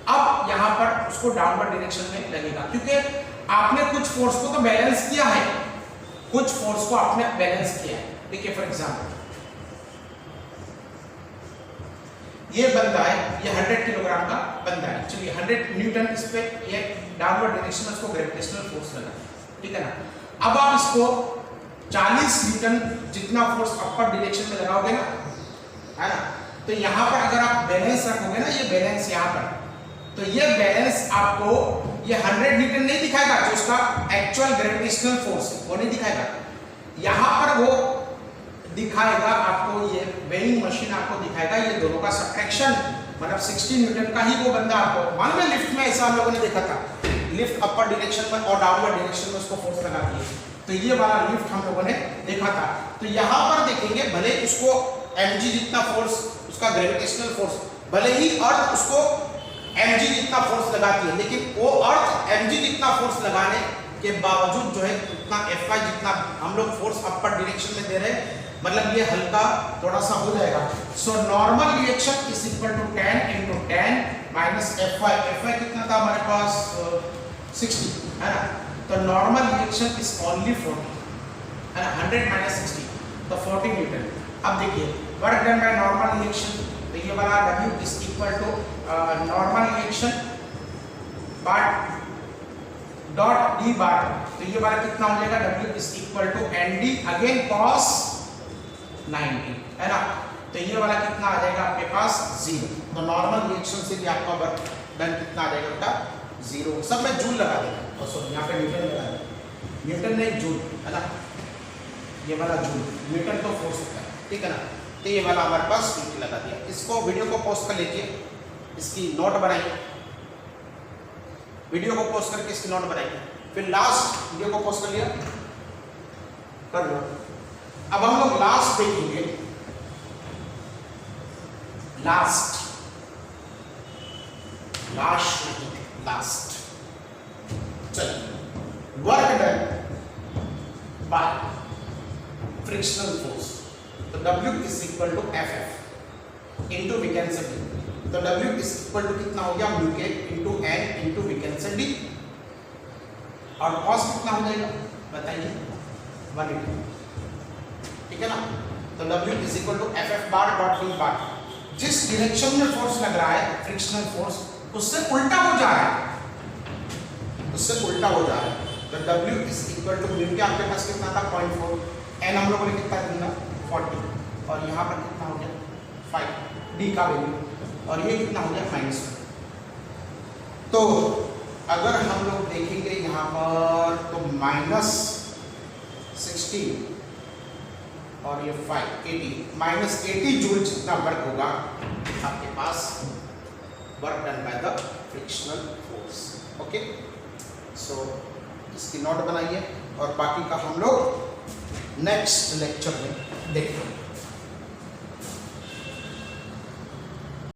अब यहां पर उसको डाउनवर्ड डायरेक्शन में लगेगा, क्योंकि आपने कुछ फोर्स को तो बैलेंस किया है, कुछ फोर्स को आपने बैलेंस किया है। देखिए फॉर एग्जांपल ये बंदा है, ये 100 किलोग्राम का बंदा है, चलिए 100 न्यूटन इस पे ये डाउनवर्ड डायरेक्शन में उसको ग्रेविटेशनल फोर्स लगा, ठीक है ना। अब आप इसको 40 न्यूटन जितना फोर्स अपर डायरेक्शन में लगाओगे ना, है ना, तो यहाँ पर अगर आप बैलेंस रखोगे ना, ये बैलेंस यहाँ पर, तो ये बैलेंस आपको ये 100 न्यूटन नहीं दिखाएगा, जो उसका एक्चुअल ग्रेविटेशनल फोर्स है वो नहीं दिखाएगा, यहाँ पर वो दिखाएगा आपको, ये वेइंग मशीन आपको दिखाएगा ये दोनों का सब्ट्रैक्शन, मतलब 60 न्यूटन का ही वो बंदा आपको, मान लो लिफ्ट में ऐसा हम लोगों ने देखा था, लिफ्ट अपर डायरेक्शन में और डाउनवर्ड डायरेक्शन में उसको फोर्स लगाती है, तो ये वाला लिफ्ट हम लोगों ने देखा था। तो यहाँ पर देखेंगे भले उसको mg जितना फोर्स, उसका ग्रेविटेशनल फोर्स, भले ही अर्थ उसको mg जितना फोर्स लगाती है, लेकिन वो अर्थ mg जितना फोर्स लगाने के बावजूद जो है उतना Fy जितना हम लोग फोर्स अपर डायरेक्शन में दे रहे हैं, मतलब ये हल्का थोड़ा सा हो जाएगा। So normal reaction is equal to 10 into 10 minus Fy, Fy कितना था हमारे पास 60, है ना, तो नॉर्मल रिएक्शन इज ओनली 40, है ना, 100 माइनस 60 तो 40 न्यूटन। अब देखिए work done by normal reaction, तो ये वाला W is equal to normal reaction bar dot d bar, तो ये वाला कितना हो जाएगा, W is equal to ND again cos 90, है ना, तो ये वाला कितना आ जाएगा आपके पास 0, तो नॉर्मल रिएक्शन से भी आपका वर्क डन कितना आ जाएगा बेटा 0। सब में जूल लगा देगा, और सॉरी यहाँ पे न्यूटन लगा देगा, न्यूटन नहीं जूल, है ना, ये वाला जूल, न्यूटन तो फोर्स होता है, ठीक है ना, तो ये वाला हमारे पास न्यूटन लगा दिया। इसको वीडियो को पॉज कर लीजिए, इसकी नोट बनाइए, वीडियो को पॉज करके इसकी नोट बनाइए, फिर लास्ट वीडियो को पॉज कर लिया, कर लो। अब हम लोग लास्ट देखेंगे, लास्ट चलिए, work done by frictional force, तो W is equal to FF into we can say D, तो W इज इक्वल टू कितना हो गया म्यू के into N into we can say D, और कॉस कितना हो जाएगा बताइए 180, ठीक है ना, तो W is equal to FF bar dot D bar, जिस डायरेक्शन में फोर्स लग रहा है फ्रिक्शनल फोर्स उससे उल्टा हो जा रहा है, उससे उल्टा हो जा रहा है, तो W is equal to mu के आपके पास कितना था 0.4, N हम लोगों ने कितना दिया 40, और यहाँ पर कितना हो गया 5 D का वैल्यू, और ये कितना हो गया -1। तो अगर हम लोग देखेंगे यहाँ पर तो -60 और ये 580 -80 जूल जितना वर्क होगा आपके पास work done by the frictional force. Okay, so इसकी नोट बनाइए और बाकी का हम लोग नेक्स्ट लेक्चर में देखते हैं।